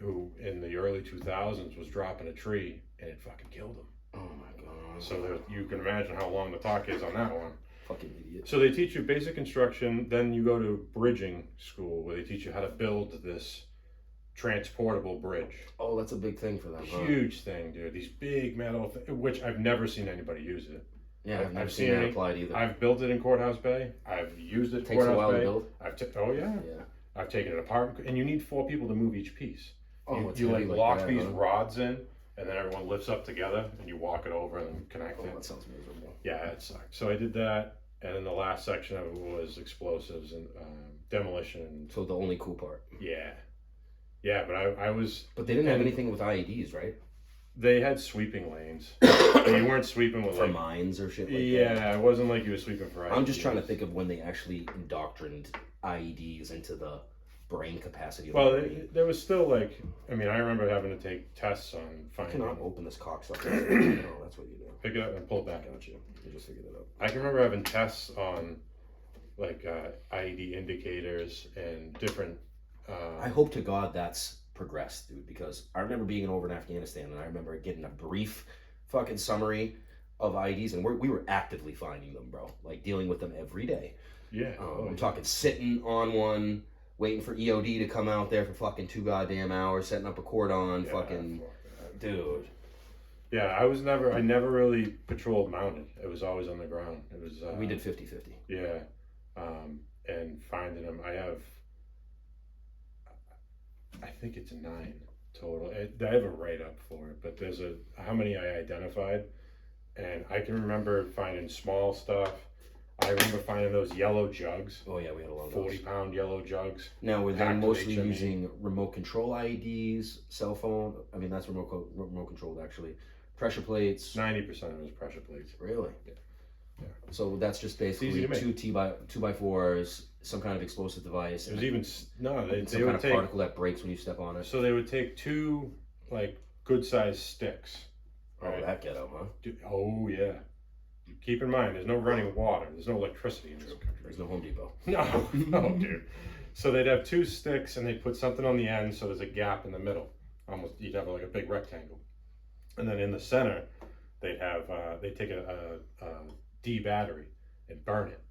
who in the early 2000s was dropping a tree and it fucking killed him. Oh my god. So you can imagine how long the talk is on that one. Fucking idiot. So they teach you basic construction, then you go to bridging school where they teach you how to build this transportable bridge. Oh, that's a big thing for them, huh? Huge thing, dude. These big metal, which I've never seen anybody use it. Yeah, I've never seen that applied either. I've built it in Courthouse Bay. I've used it in Takes Courthouse a while Bay. to build? Oh yeah. Yeah. I've taken it apart, and you need 4 people to move each piece. Oh, you like lock that, these huh? rods in, and then everyone lifts up together, and you walk it over and connect Oh, it. that sounds miserable. Yeah, it sucked. So I did that, and then the last section of it was explosives and demolition. So the only cool part. Yeah, yeah, but I was. But they didn't have anything with IEDs, right? They had sweeping lanes. But you weren't sweeping with For mines or shit like that. Yeah, it wasn't like you were sweeping for IEDs. I'm just trying to think of when they actually indoctrined IEDs into the brain capacity of the Well, brain. there was still like, I remember having to take tests on I finding. cannot open this cocksucker. No, that's what you do. Pick it up and pull it back. Got you. You just figured it out. I can remember having tests on like IED indicators and different. I hope to God that's progressed, dude, because I remember being over in Afghanistan and I remember getting a brief fucking summary of IEDs and we were actively finding them, bro. Like dealing with them every day. Yeah. I'm talking sitting on one, waiting for EOD to come out there for fucking 2 goddamn hours, setting up a cordon, fucking, dude. Yeah, I never really patrolled mounted. It was always on the ground. It was. We did 50-50. Yeah, and finding them, I think it's 9 total. I have a write up for it, but there's how many I identified, and I can remember finding small stuff. I remember finding those yellow jugs. Oh yeah, we had a lot of those. 40-pound yellow jugs. Now, were they packed with mostly HME. using remote control IEDs, cell phone? I mean, that's remote controlled actually. Pressure plates. 90% of it was pressure plates. Really? Yeah. So that's just basically easy to make. 2x4s, some kind of explosive device. It was even they some kind would of take particle that breaks when you step on it. so they would take 2 like good sized sticks. Oh, that ghetto, huh? Oh yeah. Keep in mind, there's no running water. There's no electricity in this country. There's no Home Depot. No, dude. So they'd have 2 sticks, and they'd put something on the end, so there's a gap in the middle. Almost, you'd have like a big rectangle, and then in the center, they'd take a D battery and burn it,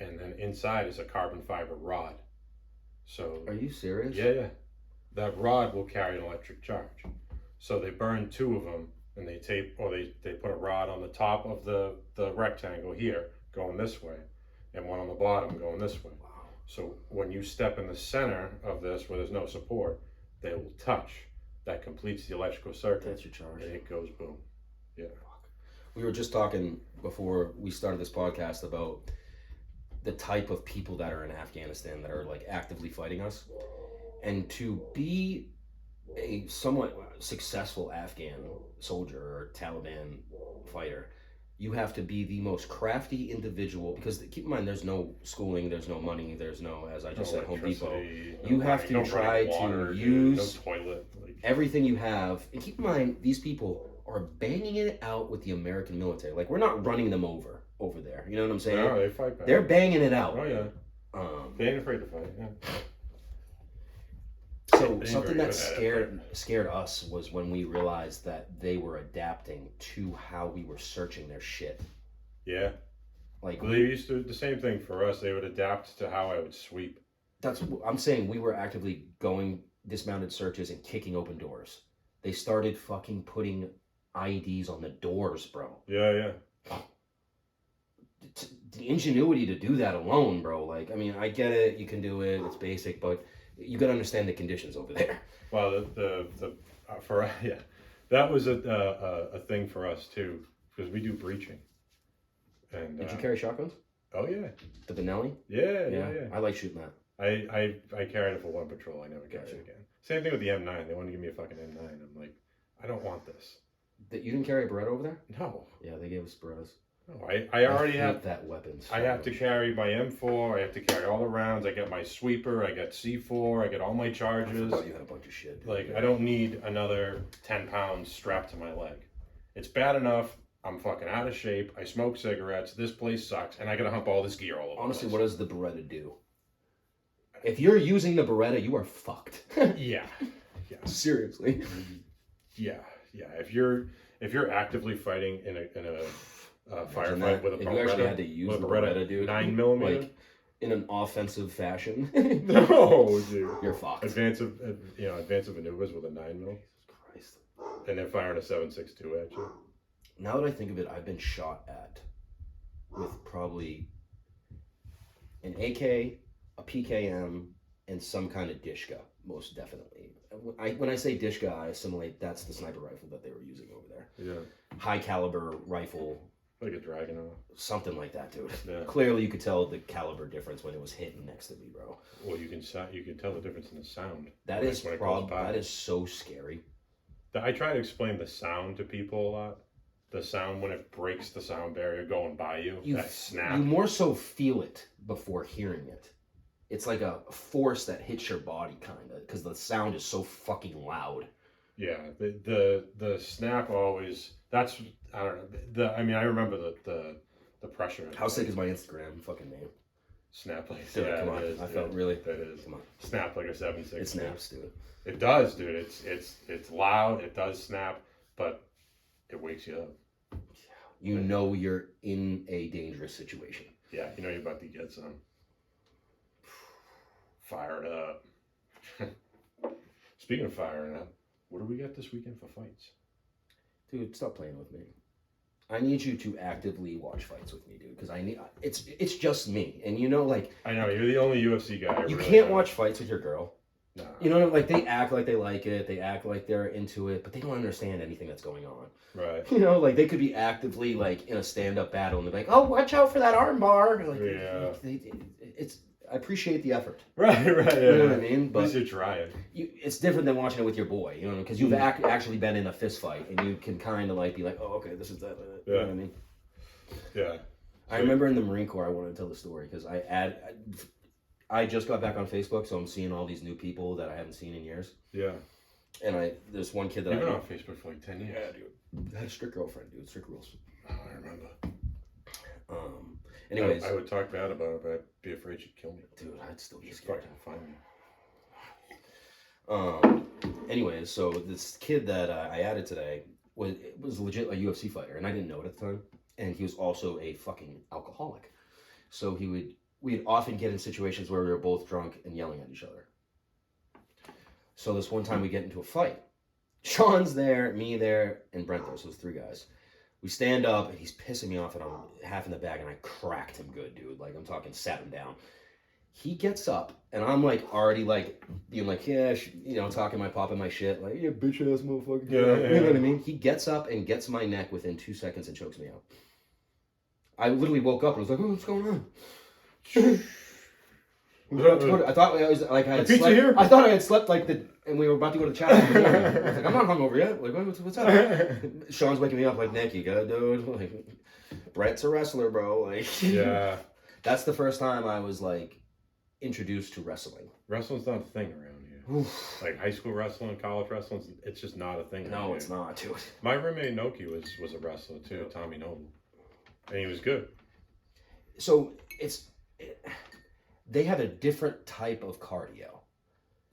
and then inside is a carbon fiber rod. So. Are you serious? Yeah. That rod will carry an electric charge. So they burn 2 of them. And they put a rod on the top of the rectangle here going this way and one on the bottom going this way. Wow. So when you step in the center of this where there's no support, they will touch. That completes the electrical circuit. That's your charge. And it goes boom. Yeah. We were just talking before we started this podcast about the type of people that are in Afghanistan that are like actively fighting us. And to be a somewhat successful Afghan soldier or Taliban fighter, you have to be the most crafty individual because keep in mind there's no schooling, there's no money, there's no, as I just said, Home Depot. You have to try to use no toilet. everything you have. And keep in mind, these people are banging it out with the American military. Like, we're not running them over there. You know what I'm saying? No, they fight back. They're banging it out. Oh, yeah. They ain't afraid to fight, yeah. So something that scared us was when we realized that they were adapting to how we were searching their shit. Yeah. Like, well, they used to do the same thing for us. They would adapt to how I would sweep. That's I'm saying. We were actively going dismounted searches and kicking open doors. They started fucking putting IEDs on the doors, bro. Yeah. The ingenuity to do that alone, bro. Like, I mean, I get it. You can do it. It's basic, but you got to understand the conditions over there. Well, that was a thing for us too, because we do breaching. And did you carry shotguns? Oh yeah. The Benelli? Yeah. I like shooting that. I carried it for one patrol. I never carried it again. Same thing with the M9. They wanted to give me a fucking M9. I'm like, I don't want this. That you didn't carry a Beretta over there? No. Yeah, they gave us Berettas. No, I already have that weapon. So I have to carry my M4. I have to carry all the rounds. I get my sweeper. I get C4. I get all my charges. I forgot you had a bunch of shit. Dude. Like, I don't need another 10 pounds strapped to my leg. It's bad enough. I'm fucking out of shape. I smoke cigarettes. This place sucks, and I gotta hump all this gear all over. Honestly, what does the Beretta do? If you're using the Beretta, you are fucked. Yeah. Seriously. Yeah. If you're actively fighting in a firefight with a Beretta, if you actually had to use the Beretta, dude, 9mm, like in an offensive fashion, no, dude, you're fucked. Advanced maneuvers with a 9mm. Jesus Christ. And then firing a 7.62 at you. Now that I think of it, I've been shot at with probably an AK, a PKM, and some kind of Dishka, most definitely. When I say Dishka, I assimilate that's the sniper rifle that they were using over there. Yeah. High caliber rifle. Like a Dragunov. Something like that, dude. Yeah. Clearly, you could tell the caliber difference when it was hitting next to me, bro. Well, you can tell the difference in the sound. That is so scary. I try to explain the sound to people a lot. The sound when it breaks the sound barrier going by you, that snap. You more so feel it before hearing it. It's like a force that hits your body, kind of, because the sound is so fucking loud. Yeah, the snap always. That's I don't know. I remember the pressure. How sick is my Instagram fucking name? Snap like dude, yeah, come on. I felt really. That is. Come on. Snap like a 7.6. It snaps, dude. It does, dude. It's loud. It does snap, but it wakes you up. You know you're in a dangerous situation. Yeah, you know you're about to get some. Fired up. Speaking of firing up, what do we got this weekend for fights? Dude, stop playing with me. I need you to actively watch fights with me, dude, because it's just me, and you know, like I know you're the only UFC guy. You can't watch fights with your girl. No. You know, like they act like they like it, they act like they're into it, but they don't understand anything that's going on. Right. You know, like they could be actively like in a stand-up battle, and they're like, "Oh, watch out for that arm bar." Like, yeah. I appreciate the effort. Right. Yeah. You know what I mean? But at least you're trying. It's different than watching it with your boy, you know, because you've actually been in a fist fight, and you can kind of like be like, "Oh, okay, this is that." You know what I mean? Yeah. I remember in the Marine Corps, I wanted to tell the story because I just got back on Facebook, so I'm seeing all these new people that I haven't seen in years. Yeah. And there's one kid that You've been on Facebook for like 10 years. Yeah, dude. I had a strict girlfriend, dude. Strict rules. Oh, I remember. Anyways. I would talk bad about her, but I'd be afraid she'd kill me. Dude, I'd still be scared. Fucking find me. Anyways, so this kid that I added today was legit a UFC fighter, and I didn't know it at the time. And he was also a fucking alcoholic. So we'd often get in situations where we were both drunk and yelling at each other. So this one time we get into a fight. Sean's there, me there, and Brent there. So there's 3 guys. We stand up, and he's pissing me off, and I'm half in the bag, and I cracked him good, dude. Like, I'm talking, sat him down. He gets up, and I'm, like, already, like, being like, yeah, you know, talking my pop and my shit. Like, yeah, bitch-ass motherfucker. Yeah. You know what I mean? He gets up and gets my neck within 2 seconds and chokes me out. I literally woke up and was like, oh, what's going on? I thought I was like I had pizza slept. here? I thought I had slept like and we were about to go to the chapel in the morning. I was like, I'm not hungover yet. Like, what's up? Sean's waking me up like, Nick, you good, dude? Like, Brett's a wrestler, bro. Like, Yeah. That's the first time I was like introduced to wrestling. Wrestling's not a thing around here. Oof. Like high school wrestling, college wrestling, it's just not a thing. No, it's not, dude. My roommate Noki was a wrestler too, Tommy Noble, and he was good. So they have a different type of cardio.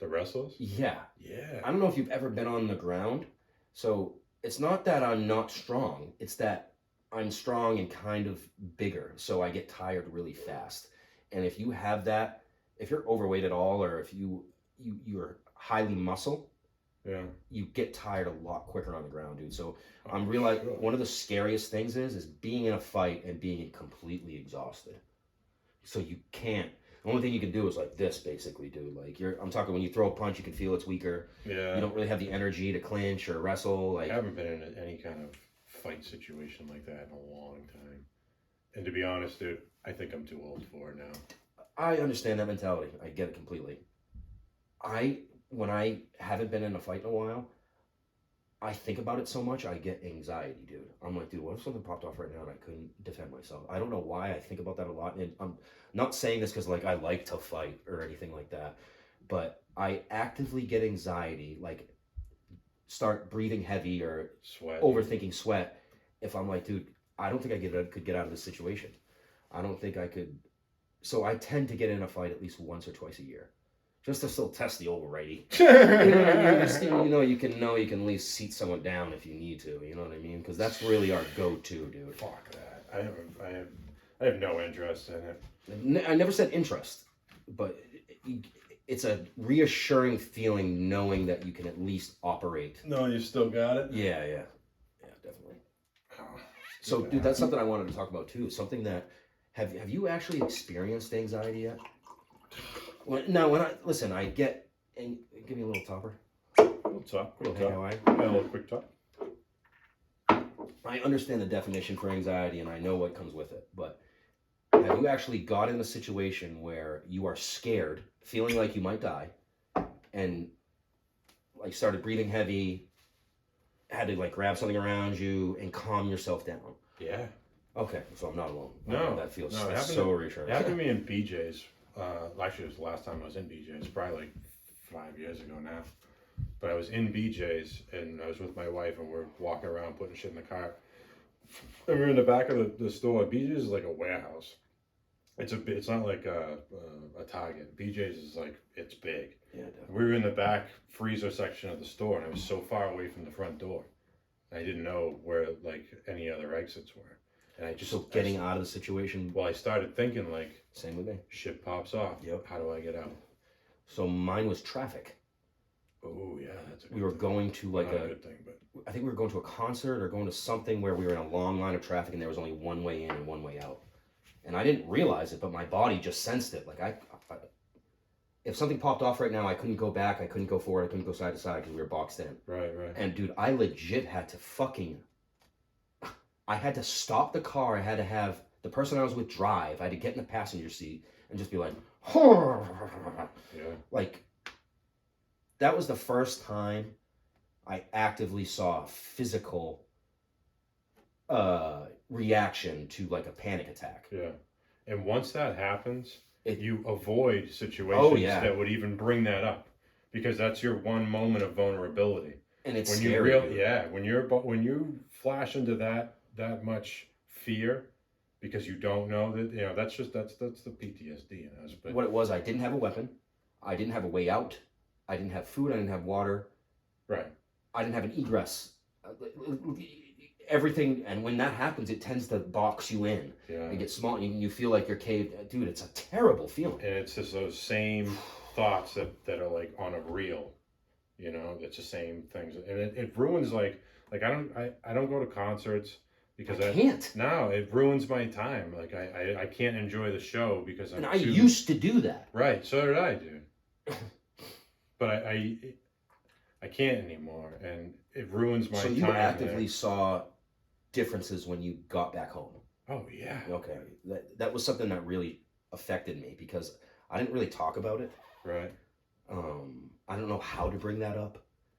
The wrestlers? Yeah. Yeah. I don't know if you've ever been on the ground. So it's not that I'm not strong. It's that I'm strong and kind of bigger. So I get tired really fast. And if you have that, if you're overweight at all, or if you're highly muscle, yeah, you get tired a lot quicker on the ground, dude. So I'm realizing one of the scariest things is being in a fight and being completely exhausted. So you can't. The only thing you can do is like this, basically, dude. Like I'm talking when you throw a punch, you can feel it's weaker. Yeah. You don't really have the energy to clinch or wrestle. Like I haven't been in any kind of fight situation like that in a long time. And to be honest, dude, I think I'm too old for it now. I understand that mentality. I get it completely. When I haven't been in a fight in a while, I think about it so much, I get anxiety, dude. I'm like, dude, what if something popped off right now and I couldn't defend myself? I don't know why I think about that a lot. And I'm not saying this because like I like to fight or anything like that, but I actively get anxiety, like start breathing heavy or overthinking sweat. If I'm like, dude, I don't think I could get out of this situation. I don't think I could. So I tend to get in a fight at least once or twice a year. Just to still test the old righty. You can at least seat someone down if you need to. You know what I mean? Because that's really our go-to, dude. Fuck that. I have no interest in it. I never said interest, but it's a reassuring feeling knowing that you can at least operate. No, you still got it? Yeah, definitely. So, dude, that's something I wanted to talk about too. Something that have you actually experienced anxiety yet? I get and give me a little topper. Quick talk. A little quick talk. I understand the definition for anxiety and I know what comes with it, but have you actually got in a situation where you are scared, feeling like you might die, and like started breathing heavy, had to like grab something around you and calm yourself down? Yeah. Okay, so I'm not alone. No, that feels so reassuring. It happened to me in BJ's. Actually, it was the last time I was in BJ's, probably like 5 years ago now. But I was in BJ's and I was with my wife and we're walking around putting shit in the car. And we were in the back of the store. BJ's is like a warehouse. It's not like a Target. BJ's is like, it's big. Yeah, definitely. We were in the back freezer section of the store and I was so far away from the front door. I didn't know where like any other exits were. And I just getting out of the situation. Well, I started thinking like, same with me. Shit pops off. Yep. How do I get out? So mine was traffic. Oh yeah, that's a good we were thing. Going to like Not a good thing, but I think we were going to a concert or going to something where we were in a long line of traffic and there was only one way in and one way out. And I didn't realize it, but my body just sensed it. Like if something popped off right now, I couldn't go back, I couldn't go forward, I couldn't go side to side because we were boxed in. Right. And dude, I legit had to I had to stop the car. I had to have the person I was with drive. I had to get in the passenger seat and just be like, yeah. Like, that was the first time I actively saw a physical reaction to like a panic attack. Yeah. And once that happens, you avoid situations that would even bring that up because that's your one moment of vulnerability. And it's when scary. When you flash into that much fear because you don't know that, that's the PTSD in us. But what it was, I didn't have a weapon, I didn't have a way out, I didn't have food, I didn't have water, right, I didn't have an egress, everything. And when that happens, it tends to box you in and get small, and you feel like you're caved. Dude, it's a terrible feeling. And it's just those same thoughts that are like on a reel, it's the same things, and it ruins like I don't go to concerts because I can't. No, it ruins my time. Like I can't enjoy the show because I used to do that. Right, so did I, dude. But I can't anymore, and it ruins my time. So you actively saw differences when you got back home. Oh yeah. Okay, that was something that really affected me because I didn't really talk about it. Right. I don't know how to bring that up.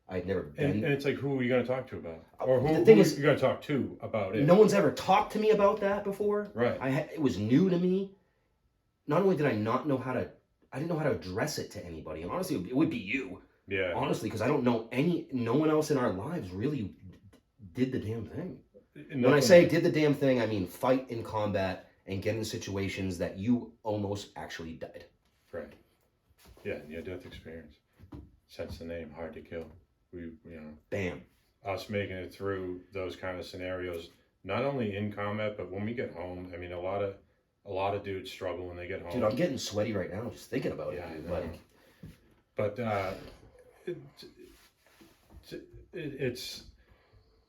I'd never been. And it's like, who are you going to talk to about? Or The who thing are is, you going to talk to about it? no one's ever talked to me about that before. Right. It was new to me. Not only did I not know how to, I didn't know how to address it to anybody. And honestly, it would be you. Yeah. Honestly, because I don't know no one else in our lives really did the damn thing. When I say did the damn thing, I mean fight in combat and get in situations that you almost actually died. Right. Yeah, near-death experience. Hence the name, hard to kill. Bam. Us making it through those kind of scenarios, not only in combat, but when we get home. I mean, a lot of dudes struggle when they get home. Dude, I'm getting sweaty right now just thinking about it. I know. But it's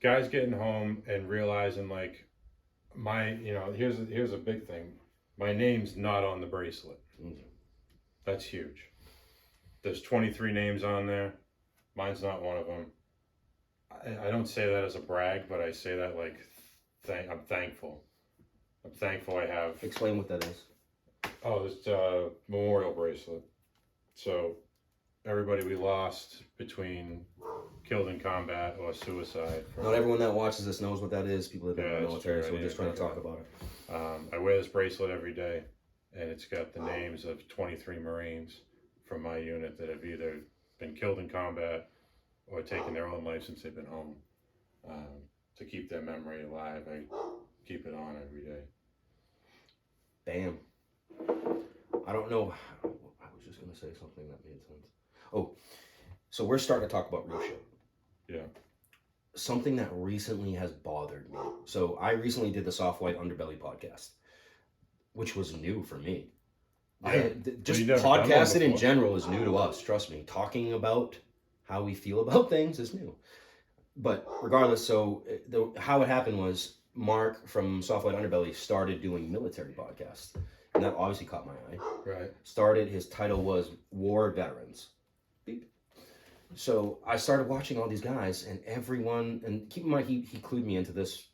guys getting home and realizing like here's a big thing. My name's not on the bracelet. Mm-hmm. That's huge. There's 23 names on there. Mine's not one of them. I don't say that as a brag, but I say that like I'm thankful. I'm thankful I have. Explain what that is. Oh, it's a memorial bracelet. So everybody we lost between killed in combat or suicide. Not everyone that watches this knows what that is. People have been in the military, so we're just trying to talk about it. I wear this bracelet every day, and it's got the names of 23 Marines from my unit that have either been killed in combat or taken their own life since they've been home. To keep their memory alive, I keep it on every day. Bam. I don't know. I was just going to say something that made sense. Oh, so we're starting to talk about real shit. Yeah. Something that recently has bothered me. So I recently did the Soft White Underbelly podcast, which was new for me. Yeah. Just podcasting in general is new to us. Trust me. Talking about how we feel about things is new. But regardless, so how it happened was Mark from Soft White Underbelly started doing military podcasts. And that obviously caught my eye. Right. His title was War Veterans. Beep. So I started watching all these guys and everyone, and keep in mind, he clued me into this,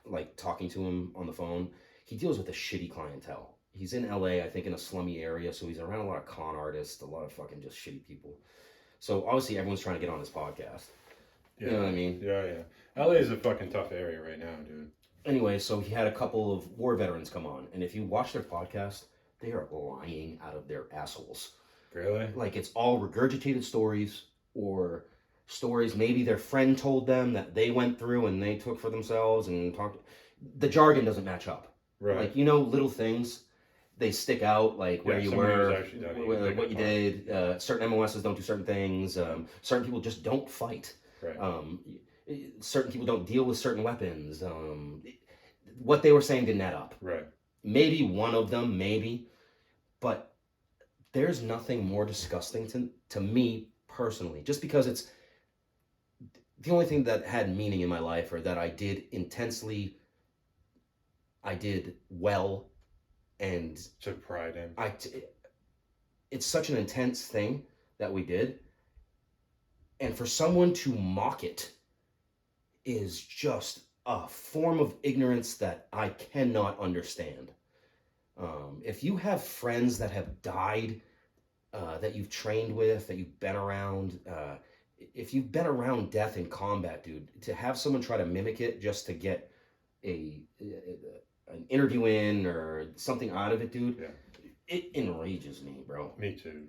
like talking to him on the phone. He deals with a shitty clientele. He's in LA, I think in a slummy area, so he's around a lot of con artists, a lot of fucking just shitty people. So obviously everyone's trying to get on his podcast. Yeah. You know what I mean? Yeah. LA is a fucking tough area right now, dude. Anyway, so he had a couple of war veterans come on, and if you watch their podcast, they are lying out of their assholes. Really? Like it's all regurgitated stories, or stories maybe their friend told them that they went through and they took for themselves and talked. The jargon doesn't match up. Right. Like, little things, they stick out, like where you were, what you did. Certain MOSs don't do certain things. Certain people just don't fight. Right. Certain people don't deal with certain weapons. What they were saying didn't add up. Right. Maybe one of them, but there's nothing more disgusting to me personally, just because it's the only thing that had meaning in my life, or that I did well, and took pride in. It's such an intense thing that we did, and for someone to mock it is just a form of ignorance that I cannot understand. If you have friends that have died, that you've trained with, that you've been around, if you've been around death in combat, dude, to have someone try to mimic it just to get an interview in or something out of it, dude, it enrages me, bro. Me too.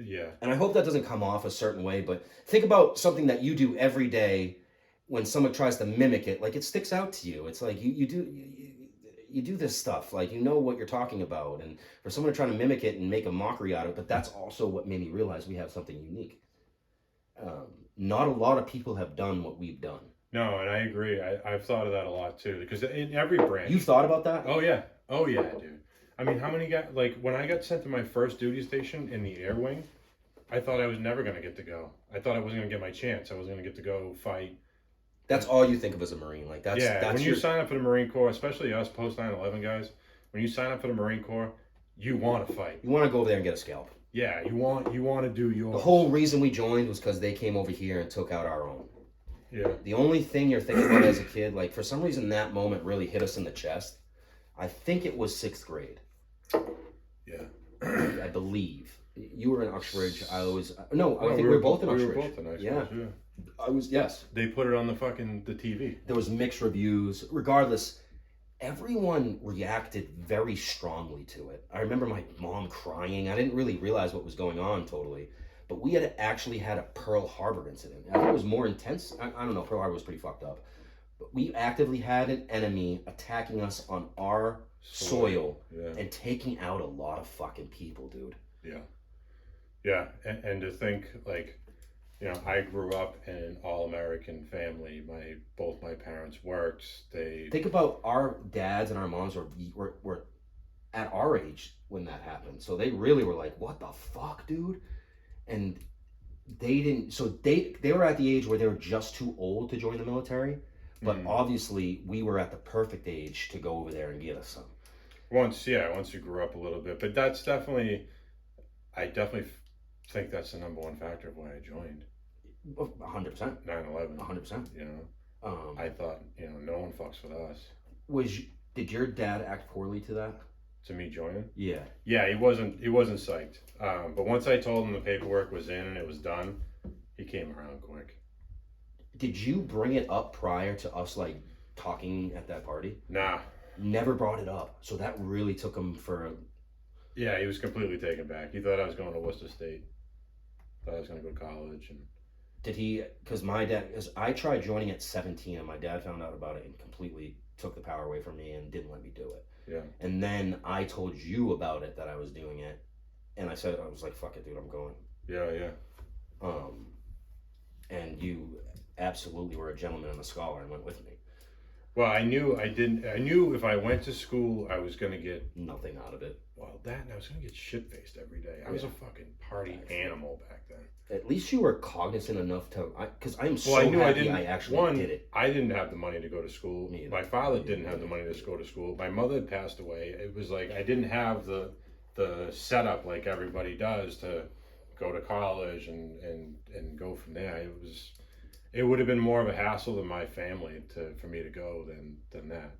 Yeah. And I hope that doesn't come off a certain way, but think about something that you do every day. When someone tries to mimic it, like it sticks out to you. It's like you do this stuff, like what you're talking about, and for someone to try to mimic it and make a mockery out of it, but that's also what made me realize we have something unique. Not a lot of people have done what we've done. No, and I agree. I've thought of that a lot too, because in every branch. You thought about that? Oh yeah, dude. I mean, how many guys? Like when I got sent to my first duty station in the air wing, I thought I was never gonna get to go. I thought I wasn't gonna get my chance. I was gonna get to go fight. That's all you think of as a Marine, like that's when you sign up for the Marine Corps, especially us post 9/11 guys. When you sign up for the Marine Corps, you want to fight. You want to go over there and get a scalp. Yeah, you want to do yours. The whole reason we joined was because they came over here and took out our own. Yeah. The only thing you're thinking about as a kid, like for some reason that moment really hit us in the chest. I think it was 6th grade. Yeah. I believe. You were in Uxbridge. I was no. I No, think we were both in we Uxbridge. were both in Uxbridge. Yeah. I was. Yes. They put it on the TV. There was mixed reviews. Regardless, everyone reacted very strongly to it. I remember my mom crying. I didn't really realize what was going on totally, but we had actually had a Pearl Harbor incident. I think it was more intense. I don't know. Pearl Harbor was pretty fucked up, but we actively had an enemy attacking us on our soil and taking out a lot of fucking people, dude. Yeah. Yeah, and to think, like, you know, I grew up in an all-American family. Both my parents worked. They think about our dads and our moms were at our age when that happened, so they really were like, "What the fuck, dude?" And they didn't. So they were at the age where they were just too old to join the military, but obviously we were at the perfect age to go over there and get us some. Once you grew up a little bit, but that's definitely, I definitely think that's the number one factor of why I joined. 100%. 9/11. 100%. You know, I thought, you know, no one fucks with us. Did your dad act poorly to that? To me joining? Yeah. Yeah, he wasn't psyched. But once I told him the paperwork was in and it was done, he came around quick. Did you bring it up prior to us like talking at that party? Nah. Never brought it up. So that really took him for. Yeah, he was completely taken back. He thought I was going to Worcester State. Thought I was going to go to college. And did he? Because I tried joining at 17, and my dad found out about it and completely took the power away from me and didn't let me do it. Yeah. And then I told you about it, that I was doing it, and I was like, "Fuck it, dude, I'm going." Yeah. And you absolutely were a gentleman and a scholar and went with me. Well, I knew if I went to school, I was going to get nothing out of it. Well, and I was going to get shit-faced every day. I was a fucking party animal back then. At least you were cognizant enough to, because I'm so happy I actually did it. I didn't have the money to go to school. My father didn't have the money to go to school. My mother had passed away. It was like I didn't have the setup like everybody does to go to college and go from there. It would have been more of a hassle than my family for me to go than that.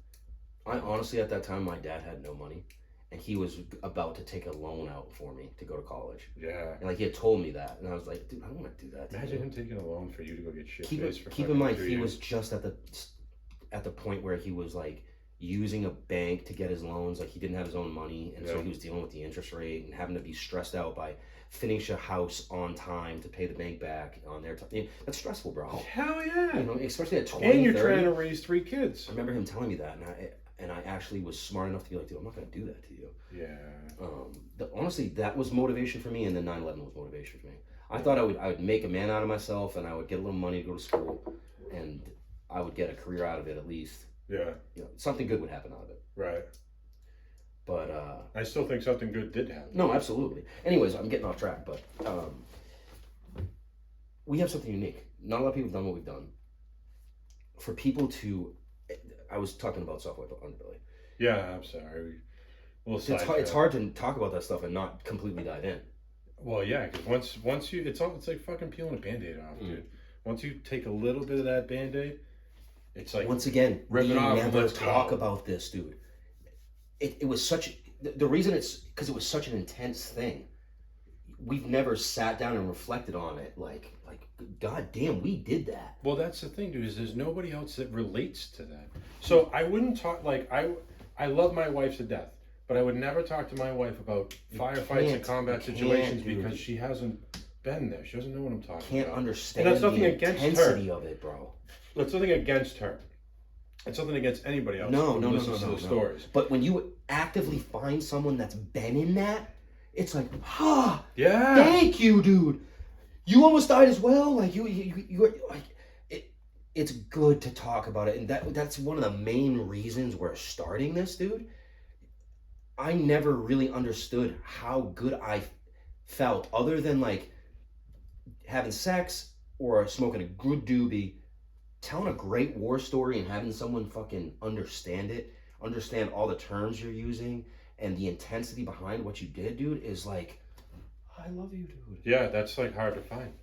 I honestly, at that time, my dad had no money, and he was about to take a loan out for me to go to college. Yeah. And like he had told me that, and I was like, dude, I don't want to do that. Imagine him taking a loan for you to go get shit faced for keep in mind, he was just at the point where he was like using a bank to get his loans. Like he didn't have his own money, and so he was dealing with the interest rate and having to be stressed out by finish a house on time to pay the bank back on their time. That's stressful, bro. Hell yeah. You know, especially at 20, and you're 30. trying to raise 3 kids. I remember him telling me that, and I actually was smart enough to be like, dude, I'm not going to do that to you. Yeah. Honestly, that was motivation for me, and then 9/11 was motivation for me. I thought I would make a man out of myself, and I would get a little money to go to school, and I would get a career out of it at least. Yeah. You know, something good would happen out of it. Right. But I still think something good did happen. No, absolutely. Anyways, I'm getting off track, but we have something unique. Not a lot of people have done what we've done. For people to, I was talking about software underbelly. Yeah, I'm sorry. It's hard to talk about that stuff and not completely dive in. Well, yeah, because once you, it's like fucking peeling a Band-Aid off, dude. Once you take a little bit of that Band-Aid, it's like once again, rip it off. Never talk about this, dude. It was such the reason it's because it was such an intense thing. We've never sat down and reflected on it like god damn, we did that. Well, that's the thing, dude, is there's nobody else that relates to that. So I wouldn't talk, like, I love my wife to death, but I would never talk to my wife about firefights and combat situations because she hasn't been there. She doesn't know what I'm talking about. Can't understand and that's nothing the against intensity her. Of it, bro. That's nothing against her. It's something against anybody else no, stories. But when you actively find someone that's been in that, it's like, yeah, thank you, dude. You almost died as well. Like you like it. It's good to talk about it, and that's one of the main reasons we're starting this, dude. I never really understood how good I felt, other than like having sex or smoking a good doobie. Telling a great war story and having someone fucking understand it, understand all the terms you're using and the intensity behind what you did, dude, is like, I love you, dude. Yeah, that's like hard to find,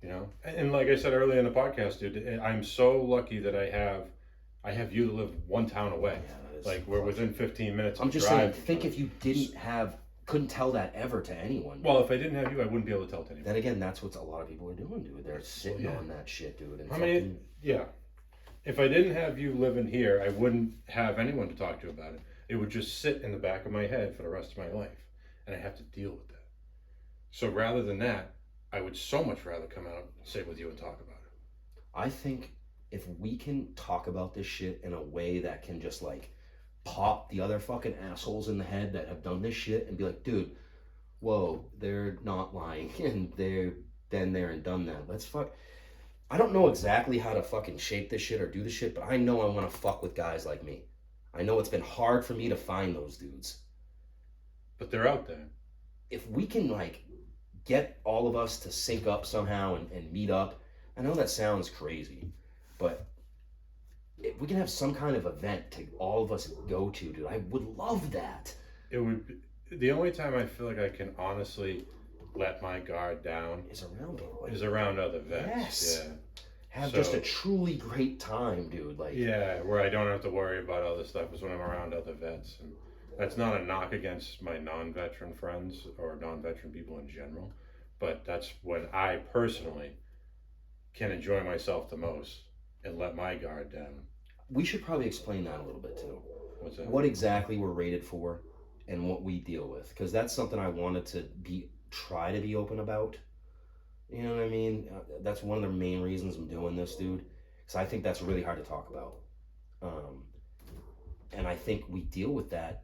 you know? And like I said earlier in the podcast, dude, I'm so lucky that I have you that live one town away. Yeah, like we're within 15 minutes. I'm just saying, think if you didn't have couldn't tell that ever to anyone. Well, if I didn't have you, I wouldn't be able to tell it to anyone. Then again, that's what a lot of people are doing, dude. They're sitting on that shit, dude. And yeah. If I didn't have you living here, I wouldn't have anyone to talk to about it. It would just sit in the back of my head for the rest of my life, and I have to deal with that. So rather than that, I would so much rather come out and sit with you and talk about it. I think if we can talk about this shit in a way that can just like pop the other fucking assholes in the head that have done this shit and be like, dude, whoa, they're not lying and they're been there and done that. I don't know exactly how to fucking shape this shit or do this shit, but I know I want to fuck with guys like me. I know it's been hard for me to find those dudes. But they're out there. If we can like get all of us to sync up somehow and meet up, I know that sounds crazy, but if we can have some kind of event to all of us go to, dude, I would love that. It would be, the only time I feel like I can honestly let my guard down is around people. Like, is around other vets. Yes. Yeah. Have just a truly great time, dude. Like, yeah, where I don't have to worry about other stuff is when I'm around other vets. And that's not a knock against my non-veteran friends or non-veteran people in general, but that's when I personally can enjoy myself the most and let my guard down. We should probably explain that a little bit too. What's that? What exactly we're rated for and what we deal with, because that's something I wanted to try to be open about. You know what I mean? That's one of the main reasons I'm doing this, dude, because I think that's really hard to talk about. And I think we deal with that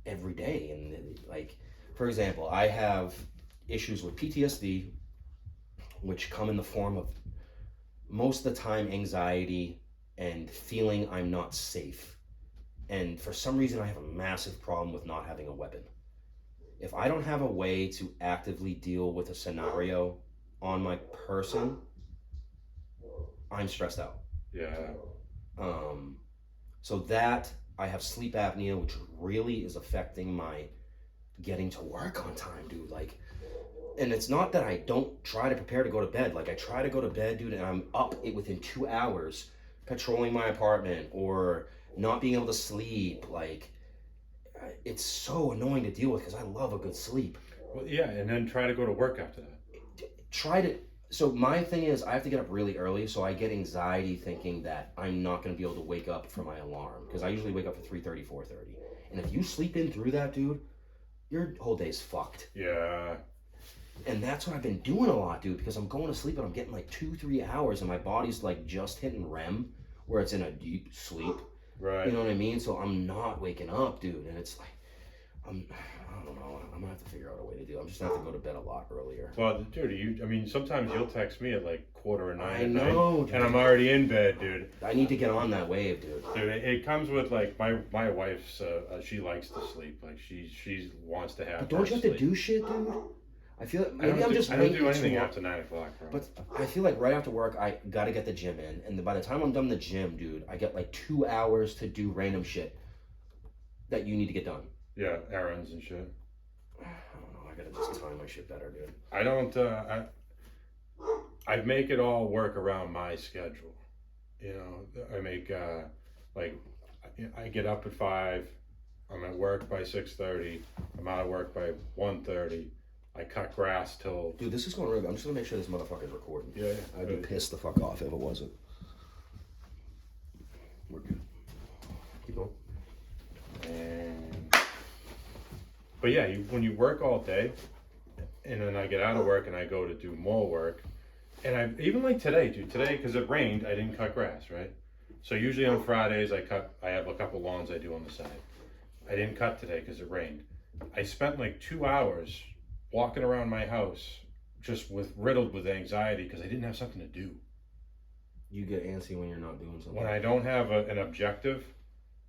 every day. And like, for example, I have issues with PTSD, which come in the form of most of the time anxiety and feeling I'm not safe. And for some reason, I have a massive problem with not having a weapon. If I don't have a way to actively deal with a scenario on my person, I'm stressed out. Yeah. So that, I have sleep apnea, which really is affecting my getting to work on time, dude. Like, and it's not that I don't try to prepare to go to bed. Like, I try to go to bed, dude, and I'm up within 2 hours patrolling my apartment or not being able to sleep. Like, it's so annoying to deal with because I love a good sleep. Well, yeah, and then try to go to work after that. So my thing is, I have to get up really early, so I get anxiety thinking that I'm not going to be able to wake up for my alarm, because I usually wake up for 3:30, 4:30. And if you sleep in through that, dude, your whole day's fucked. Yeah. And that's what I've been doing a lot, dude, because I'm going to sleep and I'm getting like 2-3 hours and my body's like just hitting REM, where it's in a deep sleep. Right. You know what I mean? So I'm not waking up, dude, and it's like, I don't know, I'm gonna have to figure out a way to do it. I'm just gonna have to go to bed a lot earlier. Well, dude, sometimes you'll text me at like 8:45 I know, and I'm already in bed, dude. I need to get on that wave, dude. Dude, it comes with like my wife's. She likes to sleep. Like she wants to have. But don't you have to do shit, dude? I feel like maybe I'm just. I don't do anything after 9 o'clock, bro. But I feel like right after work, I gotta get the gym in, and by the time I'm done the gym, dude, I get like 2 hours to do random shit that you need to get done. Yeah, errands and shit. I don't know. I gotta just time my shit better, dude. I don't. I make it all work around my schedule. You know, I make like I get up at 5. I'm at work by 6:30. I'm out of work by 1:30. I cut grass till. Dude, this is going really good. I'm just gonna make sure this motherfucker's recording. Yeah. I'd be pissed the fuck off if it wasn't. We're good. Keep going. But yeah, when you work all day, and then I get out of work and I go to do more work, and I even like today, dude. Today, because it rained, I didn't cut grass, right? So usually on Fridays I have a couple lawns I do on the side. I didn't cut today because it rained. I spent like 2 hours walking around my house, just riddled with anxiety because I didn't have something to do. You get antsy when you're not doing something. When I don't have an objective,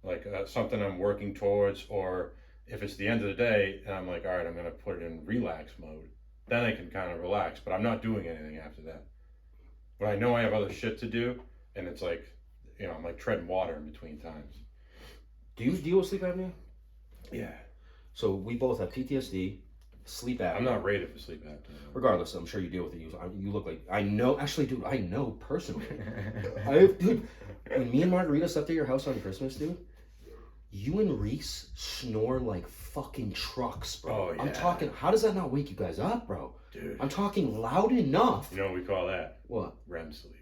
like something I'm working towards, or if it's the end of the day and I'm like, all right, I'm going to put it in relax mode, then I can kind of relax, but I'm not doing anything after that. But I know I have other shit to do, and it's like, you know, I'm like treading water in between times. Do you deal with sleep apnea? Yeah. So we both have PTSD, sleep apnea. I'm not rated for sleep apnea. Regardless, I'm sure you deal with it. You look like, I know, actually, dude, I know personally. Dude, when me and Margarita slept at your house on Christmas, dude, You and Reese snore like fucking trucks, bro. Oh, yeah. I'm talking, how does that not wake you guys up, bro? Dude. I'm talking loud enough. You know what we call that? What? REM sleep.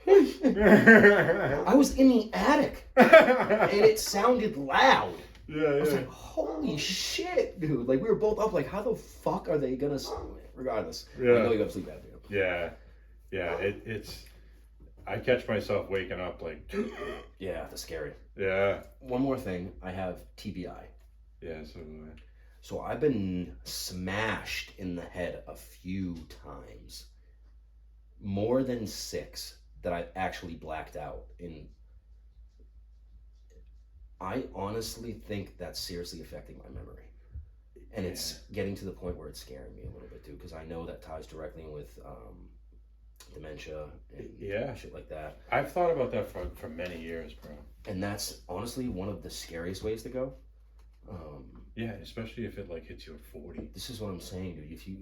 I was in the attic and it sounded loud. Yeah, I was like, holy shit, dude. Like, we were both up, like, how the fuck are they gonna... Regardless. Yeah. I know you have sleep apnea. Yeah. Yeah, it's... I catch myself waking up like... Yeah, that's scary. Yeah. One more thing. I have TBI. Yeah, so... So I've been smashed in the head a few times. More than 6 that I've actually blacked out in. I honestly think that's seriously affecting my memory. And it's getting to the point where it's scaring me a little bit too, because I know that ties directly with dementia and shit like that. I've thought about that for many years, bro. And that's honestly one of the scariest ways to go. Yeah, especially if it like hits you at 40. This is what I'm saying, dude. If you,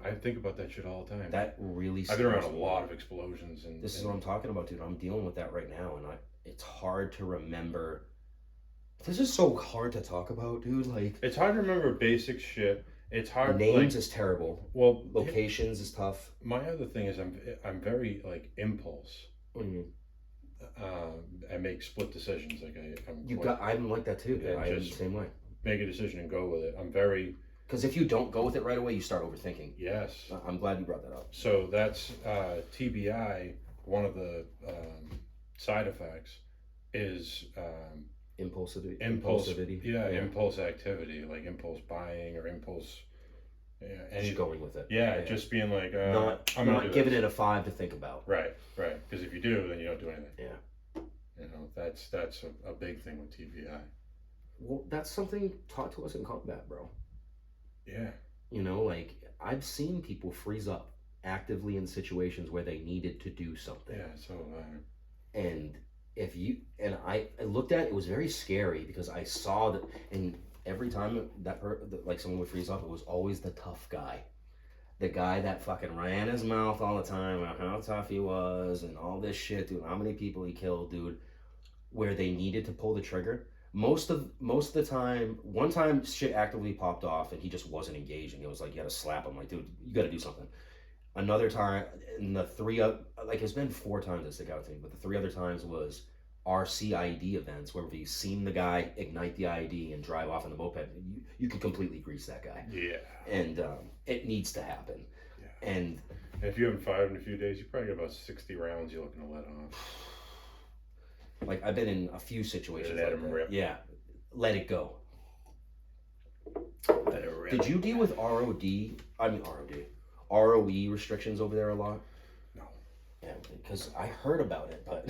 I think about that shit all the time. That really. I've been around a lot of explosions, and this is what I'm talking about, dude. I'm dealing with that right now, and it's hard to remember. This is so hard to talk about, dude. Like, it's hard to remember basic shit. It's hard. Names is terrible. Well, locations is tough. My other thing is I'm very like impulse. I make split decisions. Like I'm like that too. I am the same way. Make a decision and go with it. I'm very. Because if you don't go with it right away, you start overthinking. Yes. I'm glad you brought that up. So that's TBI. One of the side effects is impulsivity. Yeah, impulse activity, like impulse buying or impulse. Just going with it. Yeah, just being like I'm not giving it a 5 to think about. Right. Because if you do, then you don't do anything. Yeah. You know, that's a big thing with TBI. Well, that's something taught to us in combat, bro. Yeah. You know, like, I've seen people freeze up actively in situations where they needed to do something. Yeah, so... and I looked at it, it was very scary because I saw that, and every time like someone would freeze up, it was always the tough guy. The guy that fucking ran his mouth all the time about how tough he was and all this shit, dude, how many people he killed, dude, where they needed to pull the trigger. Most of the time, one time shit actively popped off and he just wasn't engaging. It was like you had to slap him, like, dude, you got to do something. Another time, and it's been 4 times that stick out to me, but the 3 other times was RC IED events where we've seen the guy ignite the IED and drive off in the moped. You can completely grease that guy. Yeah. And it needs to happen. Yeah. And if you haven't fired in a few days, you probably got about 60 rounds you're looking to let off. Like, I've been in a few situations let like him that. rip. Yeah. Let it go. Let it rip. Did you deal with ROE restrictions over there a lot? No. Yeah, because I heard about it, but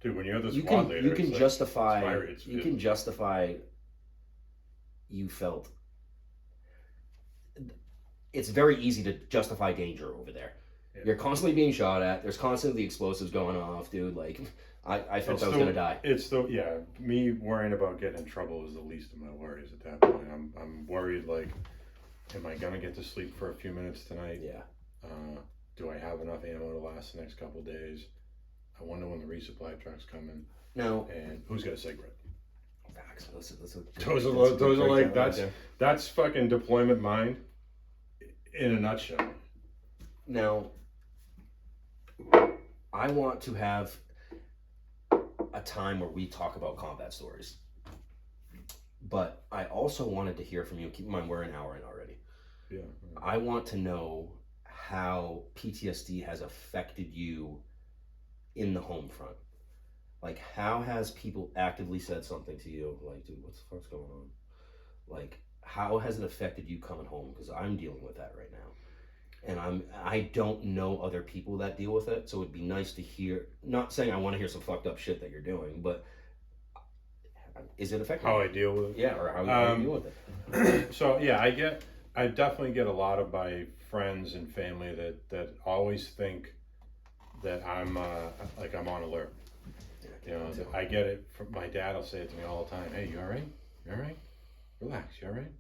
dude, when you're the squad leader, you can justify you felt. It's very easy to justify danger over there. Yeah. You're constantly being shot at. There's constantly explosives going off, dude. Like, I felt I was gonna die. Me worrying about getting in trouble is the least of my worries at that point. I'm worried, like, am I gonna get to sleep for a few minutes tonight? Yeah. Do I have enough ammo to last the next couple days? I wonder when the resupply truck's coming. No. And who's got a cigarette? Facts. Those are like that's fucking deployment mind in a nutshell. Now, I want to have a time where we talk about combat stories. But I also wanted to hear from you. Keep in mind, we're an hour in already. Yeah. I want to know how PTSD has affected you in the home front. Like, how has people actively said something to you? Like, dude, what the fuck's going on? Like, how has it affected you coming home? Because I'm dealing with that right now. And I don't know other people that deal with it. So it'd be nice to hear, not saying I want to hear some fucked up shit that you're doing, but is it affecting how I deal with it? Yeah, or how you deal with it. So yeah, I definitely get a lot of my friends and family that always think that I'm on alert. You know, I get it from my dad. Will say it to me all the time. Hey, you all right? You all right? Relax. You all right?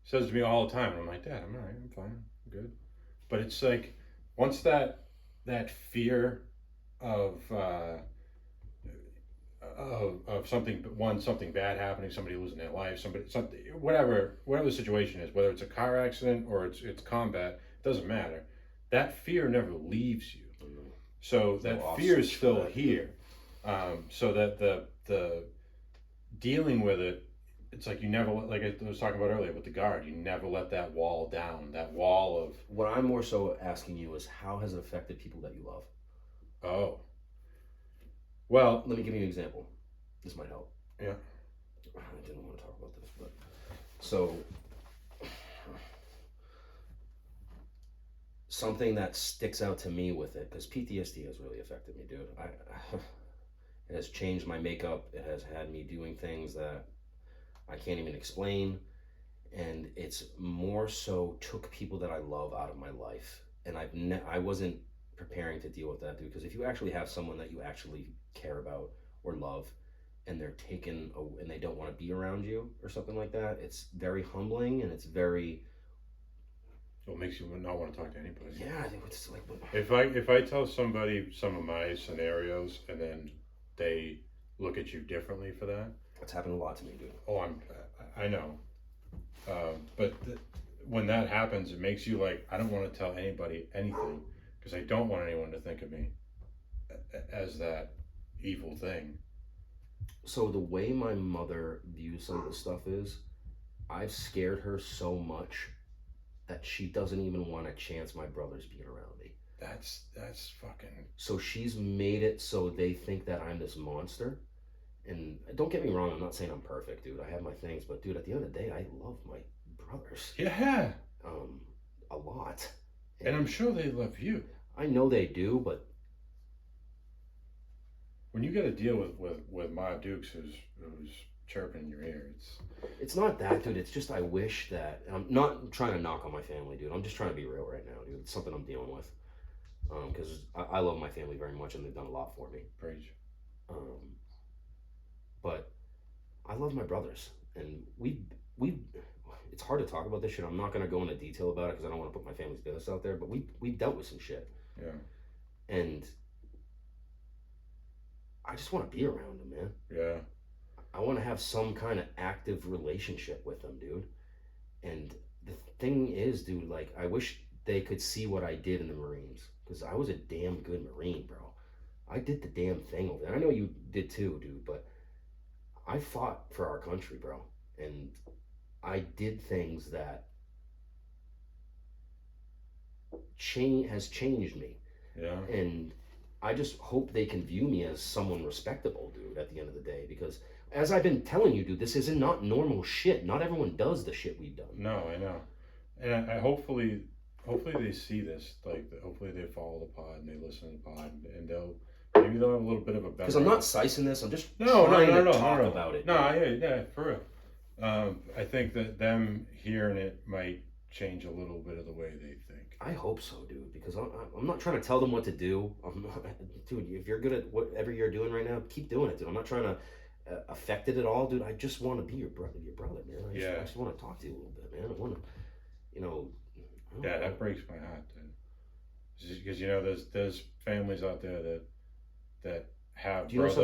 Says to me all the time. And I'm like, Dad, I'm all right. I'm fine. I'm good. But it's like once that fear of of something something bad happening, somebody losing their life, something whatever the situation is, whether it's a car accident or it's combat, it doesn't matter. That fear never leaves you. So that fear is still here. So that the dealing with it, it's like you never, like I was talking about earlier with the guard, you never let that wall down, that wall of. What I'm more so asking you is, how has it affected people that you love? Oh, well, let me give you an example. This might help. Yeah. I didn't want to talk about this, but so something that sticks out to me with it, because PTSD has really affected me, dude. It has changed my makeup. It has had me doing things that I can't even explain, and it's more so took people that I love out of my life, and I wasn't preparing to deal with that, dude. Because if you actually have someone that you actually care about or love, and they're taken and they don't want to be around you or something like that, it's very humbling, and it's very. It makes you not want to talk to anybody. Yeah, it's like if I tell somebody some of my scenarios and then they look at you differently for that. It's happened a lot to me, dude. Oh, I know, but when that happens, it makes you like, I don't want to tell anybody anything because I don't want anyone to think of me as that evil thing. So the way my mother views some of the stuff is, I've scared her so much that she doesn't even want to chance my brothers being around me. That's fucking. So she's made it so they think that I'm this monster. And don't get me wrong, I'm not saying I'm perfect, dude. I have my things, but dude, at the end of the day, I love my brothers. Yeah. A lot. And I'm sure they love you. I know they do, but when you got to deal with Ma Dukes who's chirping in your ear, it's not that, dude. It's just I wish that, and I'm not trying to knock on my family, dude. I'm just trying to be real right now, dude. It's something I'm dealing with. Because I love my family very much, and they've done a lot for me. Preach. But I love my brothers, and we. It's hard to talk about this shit. I'm not gonna go into detail about it because I don't want to put my family's business out there. But we dealt with some shit. Yeah. And I just want to be around them, man. Yeah. I want to have some kind of active relationship with them, dude. And the thing is, dude, like, I wish they could see what I did in the Marines, because I was a damn good Marine, bro. I did the damn thing over there. I know you did too, dude, but I fought for our country, bro. And I did things that has changed me. Yeah. And I just hope they can view me as someone respectable, dude, at the end of the day, because as I've been telling you, dude, this isn't not normal shit. Not everyone does the shit we've done. No, I know. And I hopefully they see this. Like, hopefully they follow the pod and they listen to the pod, and maybe they'll have a little bit of a better. Because I'm not sicing this. I'm just trying to talk about it. No, yeah, for real. I think that them hearing it might change a little bit of the way they think. I hope so, dude. Because I'm not trying to tell them what to do. I'm not, dude. If you're good at whatever you're doing right now, keep doing it, dude. I'm not trying to affect it at all, dude. I just want to be your brother, man. I just want to talk to you a little bit, man. I want to, Yeah, that breaks my heart, dude. Because there's families out there that have brothers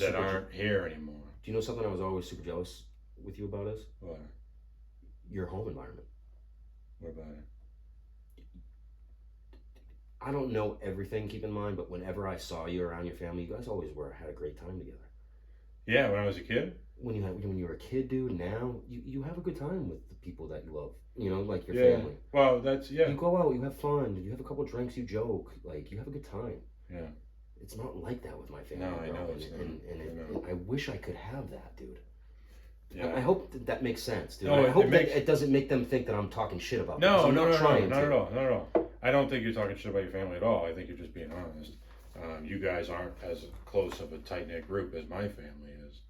that aren't here anymore. Do you know something I was always super jealous with you about is? What? Your home environment. What about it? I don't know everything, keep in mind, but whenever I saw you around your family, you guys always had a great time together. Yeah, when I was a kid. When you were a kid, dude, now you have a good time with the people that you love. Like your family. Well, that's You go out, you have fun, you have a couple drinks, you joke, like you have a good time. Yeah. It's not like that with my family. No, I know. And I wish I could have that, dude. Yeah. I hope that makes sense, dude. No, I hope that it doesn't make them think that I'm talking shit about them. No, not at all. I don't think you're talking shit about your family at all. I think you're just being honest. You guys aren't as close of a tight-knit group as my family is.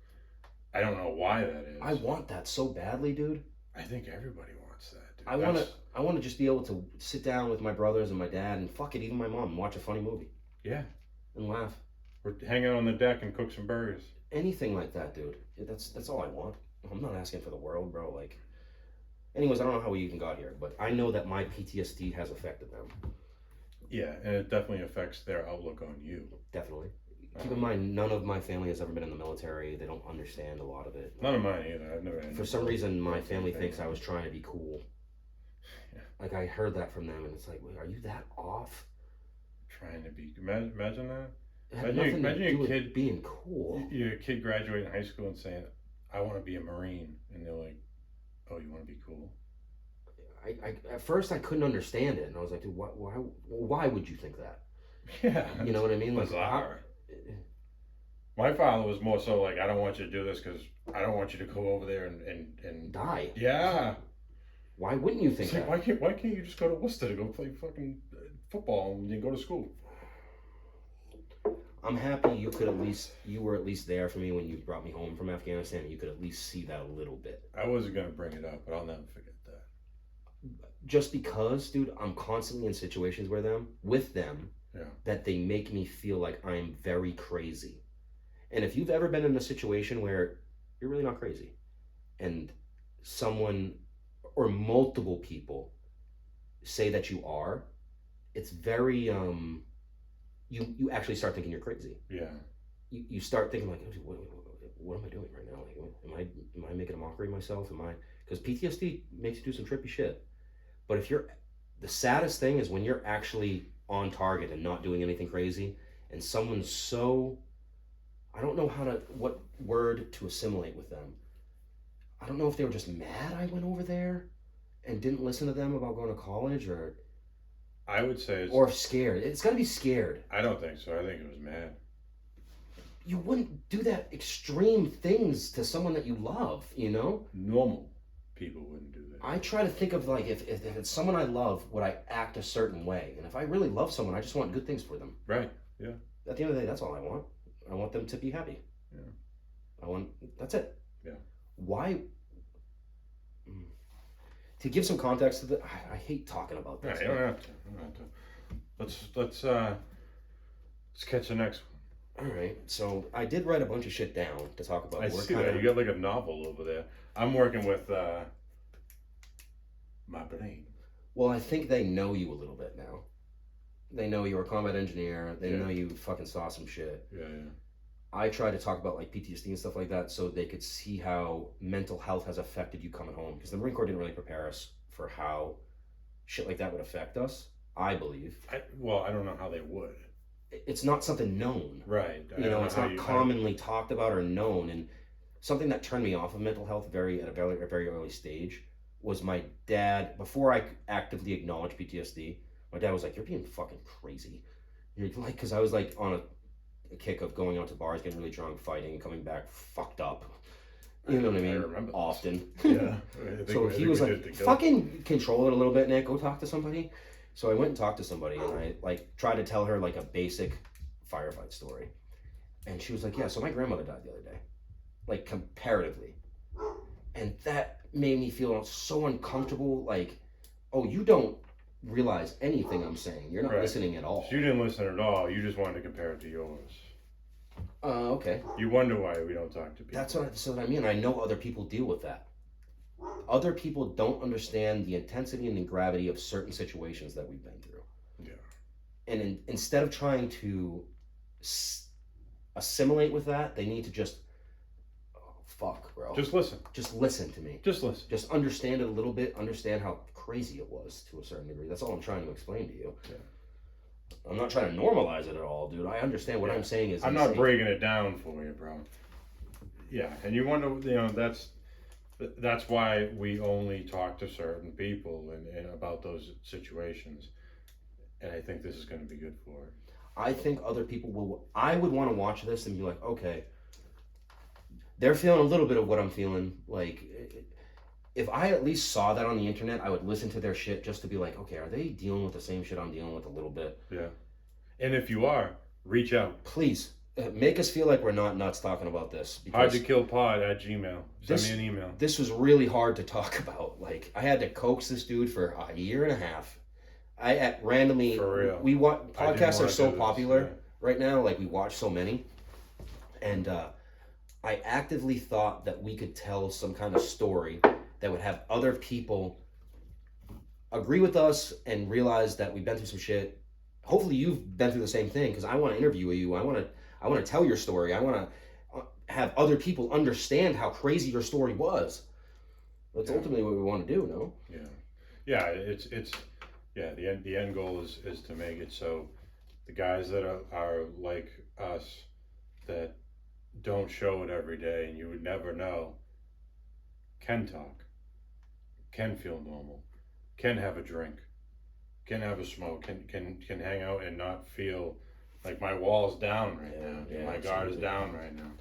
I don't know why that is. I want that so badly, dude. I think everybody wants that, dude. I want to just be able to sit down with my brothers and my dad and fuck it, even my mom, and watch a funny movie. Yeah. And laugh. Or hang out on the deck and cook some burgers. Anything like that, dude. That's all I want. I'm not asking for the world, bro. Like, anyways, I don't know how we even got here, but I know that my PTSD has affected them. Yeah, and it definitely affects their outlook on you. Definitely. Keep in mind, none of my family has ever been in the military. They don't understand a lot of it. None of mine either. I've never. For some reason, my family thinks I was trying to be cool. Yeah. Like, I heard that from them, and it's like, wait, are you that off? Trying to be. Imagine that. It had nothing Imagine to do your with kid being cool. Your kid graduating high school and saying, "I want to be a Marine," and they're like, "Oh, you want to be cool?" I at first I couldn't understand it, and I was like, dude, why would you think that? Yeah. You know what I mean? Like, bizarre. My father was more so like, "I don't want you to do this because I don't want you to go over there and die. Yeah. Why wouldn't you think that? Why can't you just go to Worcester to go play fucking football and you go to school? I'm happy you were at least there for me when you brought me home from Afghanistan, and you could at least see that a little bit. I wasn't gonna bring it up, but I'll never forget that. Just because, dude, I'm constantly in situations with them, Yeah. that they make me feel like I'm very crazy. And if you've ever been in a situation where you're really not crazy, and someone or multiple people say that you are, it's very you actually start thinking you're crazy. Yeah. You start thinking like, what am I doing right now? Like, am I making a mockery of myself? Because PTSD makes you do some trippy shit. But the saddest thing is when you're actually on target and not doing anything crazy, and someone's so, I don't know what word to assimilate with them. I don't know if they were just mad I went over there and didn't listen to them about going to college, or I would say or scared. It's got to be scared. I don't think so. I think it was mad. You wouldn't do that extreme things to someone that you love, you know? Normal people wouldn't do that. I try to think of like, if it's someone I love, would I act a certain way? And if I really love someone, I just want good things for them. Right. Yeah. At the end of the day, that's all I want. I want them to be happy. Yeah. That's it. Yeah. Why? To give some context to I hate talking about this. Yeah, you don't have to. Let's catch the next one. All right. So I did write a bunch of shit down to talk about. I see that. You got like a novel over there. I'm working with my brain. Well, I think they know you a little bit now. They know you're a combat engineer. They know you fucking saw some shit. Yeah, yeah. I try to talk about like PTSD and stuff like that so they could see how mental health has affected you coming home. Because the Marine Corps didn't really prepare us for how shit like that would affect us, I believe. I don't know how they would. It's not something known. Right. It's not commonly talked about or known. And something that turned me off of mental health at a very early stage was my dad. Before I actively acknowledged PTSD, my dad was like, "You're being fucking crazy." You're like, because I was like on a kick of going out to bars, getting really drunk, fighting, coming back fucked up. You know what I mean? I remember often. Yeah. So he was like, "Fucking control it a little bit, Nick. Go talk to somebody." So I went and talked to somebody, and I like tried to tell her like a basic firefight story, and she was like, "Yeah, so my grandmother died the other day, like comparatively," and that made me feel so uncomfortable. Like, oh, you don't realize anything I'm saying. You're not listening at all. So you didn't listen at all. You just wanted to compare it to yours. Okay. You wonder why we don't talk to people. That's what I mean. I know other people deal with that. Other people don't understand the intensity and the gravity of certain situations that we've been through. Yeah. And instead of trying to assimilate with that, they need to just, fuck, bro. Just listen. Just listen to me. Just listen. Just understand it a little bit. Understand how crazy it was to a certain degree. That's all I'm trying to explain to you. Yeah. I'm not trying to normalize it at all, dude. I understand what I'm saying is I'm insane. not breaking it down for you, bro. Yeah, and you wonder, that's why we only talk to certain people and about those situations. And I think this is going to be good for it. I think other people I would want to watch this and be like, okay, they're feeling a little bit of what I'm feeling. Like, if I at least saw that on the internet, I would listen to their shit just to be like, okay, are they dealing with the same shit I'm dealing with a little bit? Yeah. And if you are, reach out. Please, make us feel like we're not nuts talking about this. hardtokillpod@gmail. Send me an email. This was really hard to talk about. Like, I had to coax this dude for a year and a half. I randomly, for real. Podcasts are so popular right now. Like, we watch so many. And I actively thought that we could tell some kind of story that would have other people agree with us and realize that we've been through some shit. Hopefully you've been through the same thing, because I want to interview you. I I want to tell your story. I want to have other people understand how crazy your story was. That's ultimately what we want to do, no? Yeah. It's yeah. The end goal is to make it so the guys that are like us that don't show it every day and you would never know can talk, can feel normal, can have a drink, can have a smoke, can hang out and not feel like my wall's down right now. Yeah, my guard is down right now.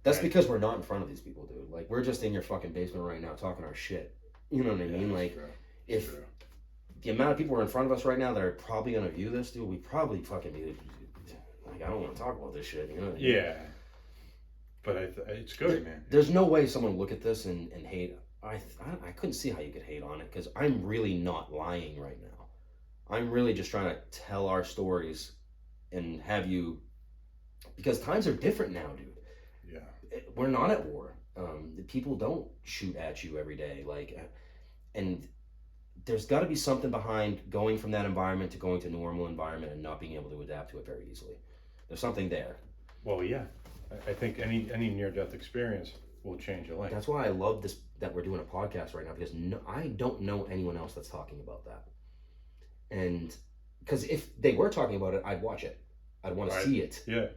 That's because we're not in front of these people, dude. Like, we're just in your fucking basement right now talking our shit. You know what I mean? Like, if the amount of people are in front of us right now that are probably going to view this, dude, we probably fucking be like, I don't want to talk about this shit. You know what I mean? Yeah. But it's good, man. There's no way someone will look at this and hate. I couldn't see how you could hate on it, because I'm really not lying right now. I'm really just trying to tell our stories and have you, because times are different now, dude. Yeah. We're not at war. People don't shoot at you every day, like, and there's got to be something behind going from that environment to going to normal environment and not being able to adapt to it very easily. There's something there. Well, yeah. I think any near-death experience will change your life. That's why I love this, that we're doing a podcast right now, because I don't know anyone else that's talking about that. And because if they were talking about it, I'd watch it. I'd want to see it. Yeah.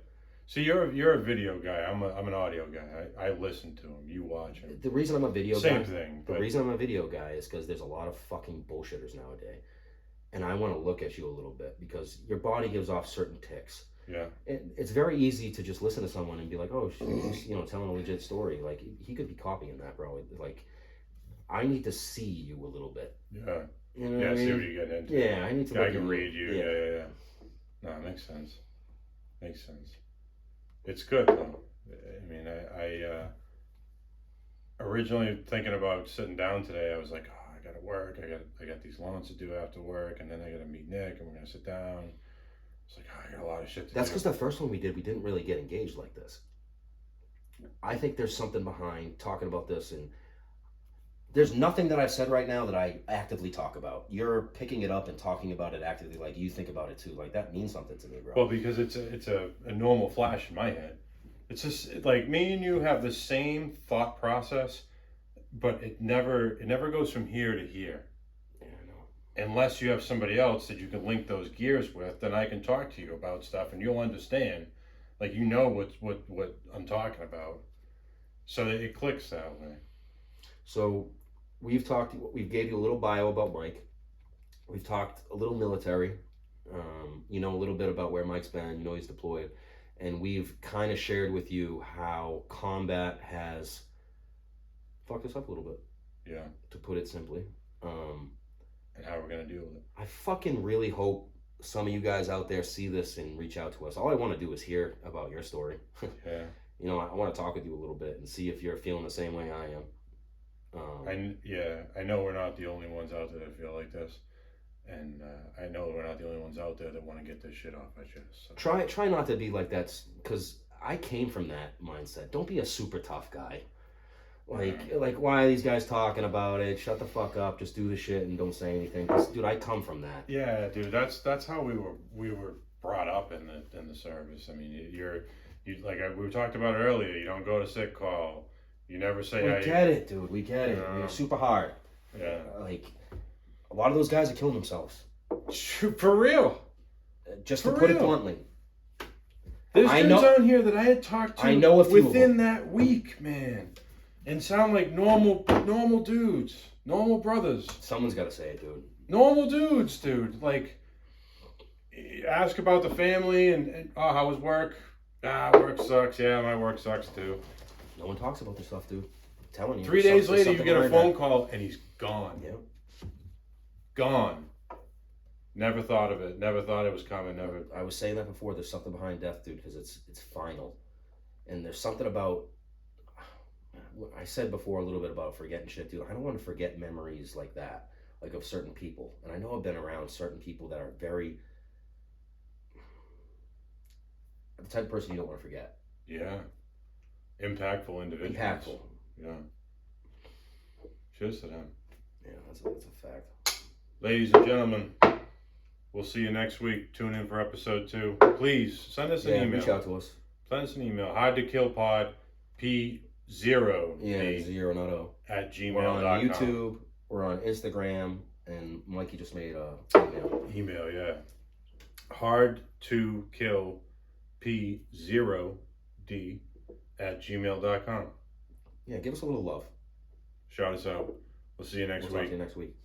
See, you're a video guy. I'm an audio guy. I listen to them. You watch them. The reason I'm a video guy. Same thing. The reason I'm a video guy is because there's a lot of fucking bullshitters nowadays, and I want to look at you a little bit, because your body gives off certain tics. Yeah. It's very easy to just listen to someone and be like, oh, he's, telling a legit story. Like, he could be copying that, bro. Like, I need to see you a little bit. Yeah. You know what I mean? See what you get into. Yeah, I need to. I can read you. Yeah. No, it makes sense. It's good though. I mean, I originally thinking about sitting down today. I was like, oh, I gotta work. I got these loans to do after work, and then I gotta meet Nick, and we're gonna sit down. It's like, oh, I got a lot of shit to do. That's because the first one we didn't really get engaged like this. I think there's something behind talking about this, and there's nothing that I've said right now that I actively talk about. You're picking it up and talking about it actively, like you think about it too. Like, that means something to me, bro. Well, because it's a normal flash in my head. It's just like me and you have the same thought process, but it never goes from here to here. Yeah, I know. Unless you have somebody else that you can link those gears with, then I can talk to you about stuff and you'll understand. Like, what I'm talking about. So it clicks that way. So we gave you a little bio about Mike. We've talked a little military, a little bit about where Mike's been, he's deployed. And we've kind of shared with you how combat has fucked us up a little bit. Yeah. To put it simply. And how we're going to deal with it. I fucking really hope some of you guys out there see this and reach out to us. All I want to do is hear about your story. Yeah. I want to talk with you a little bit and see if you're feeling the same way I am. I know we're not the only ones out there that feel like this, and I know we're not the only ones out there that want to get this shit off our chest. So. Try not to be like that, because I came from that mindset. Don't be a super tough guy. Like why are these guys talking about it? Shut the fuck up. Just do the shit and don't say anything. 'Cause, dude, I come from that. Yeah, dude. That's how we were brought up in the service. I mean, we talked about it earlier. You don't go to sick call. You never say. We get it, dude. We get it. We're super hard. Yeah. Like, a lot of those guys are killing themselves. For real. Just to put it bluntly. There's dudes on here that I had talked to. I know a few within that week, man, and sound like normal dudes, normal brothers. Someone's got to say it, dude. Normal dudes, dude. Like, ask about the family and oh, how was work? Work sucks. Yeah, my work sucks too. No one talks about this stuff, dude. I'm telling you. 3 days later, you get a phone call, and he's gone. Yep. Gone. Never thought of it. Never thought it was coming. Never. I was saying that before. There's something behind death, dude, because it's final. And there's something about... I said before a little bit about forgetting shit, dude. I don't want to forget memories like that, like of certain people. And I know I've been around certain people that are very... the type of person you don't want to forget. Yeah. Impactful individuals. Impactful. Yeah. Cheers to them. Yeah, that's a fact. Ladies and gentlemen, We'll see you next week. Tune in for episode 2. Please send us an email. Reach out to us. Send us an email. Hard to Kill Pod P0. Yeah, 0, not O. At gmail.com. We're on YouTube. We're on Instagram. And Mikey just made a email. Yeah. Hard to Kill P0D at gmail.com. Yeah, give us a little love. Shout us out. We'll see you next week. Talk to you next week.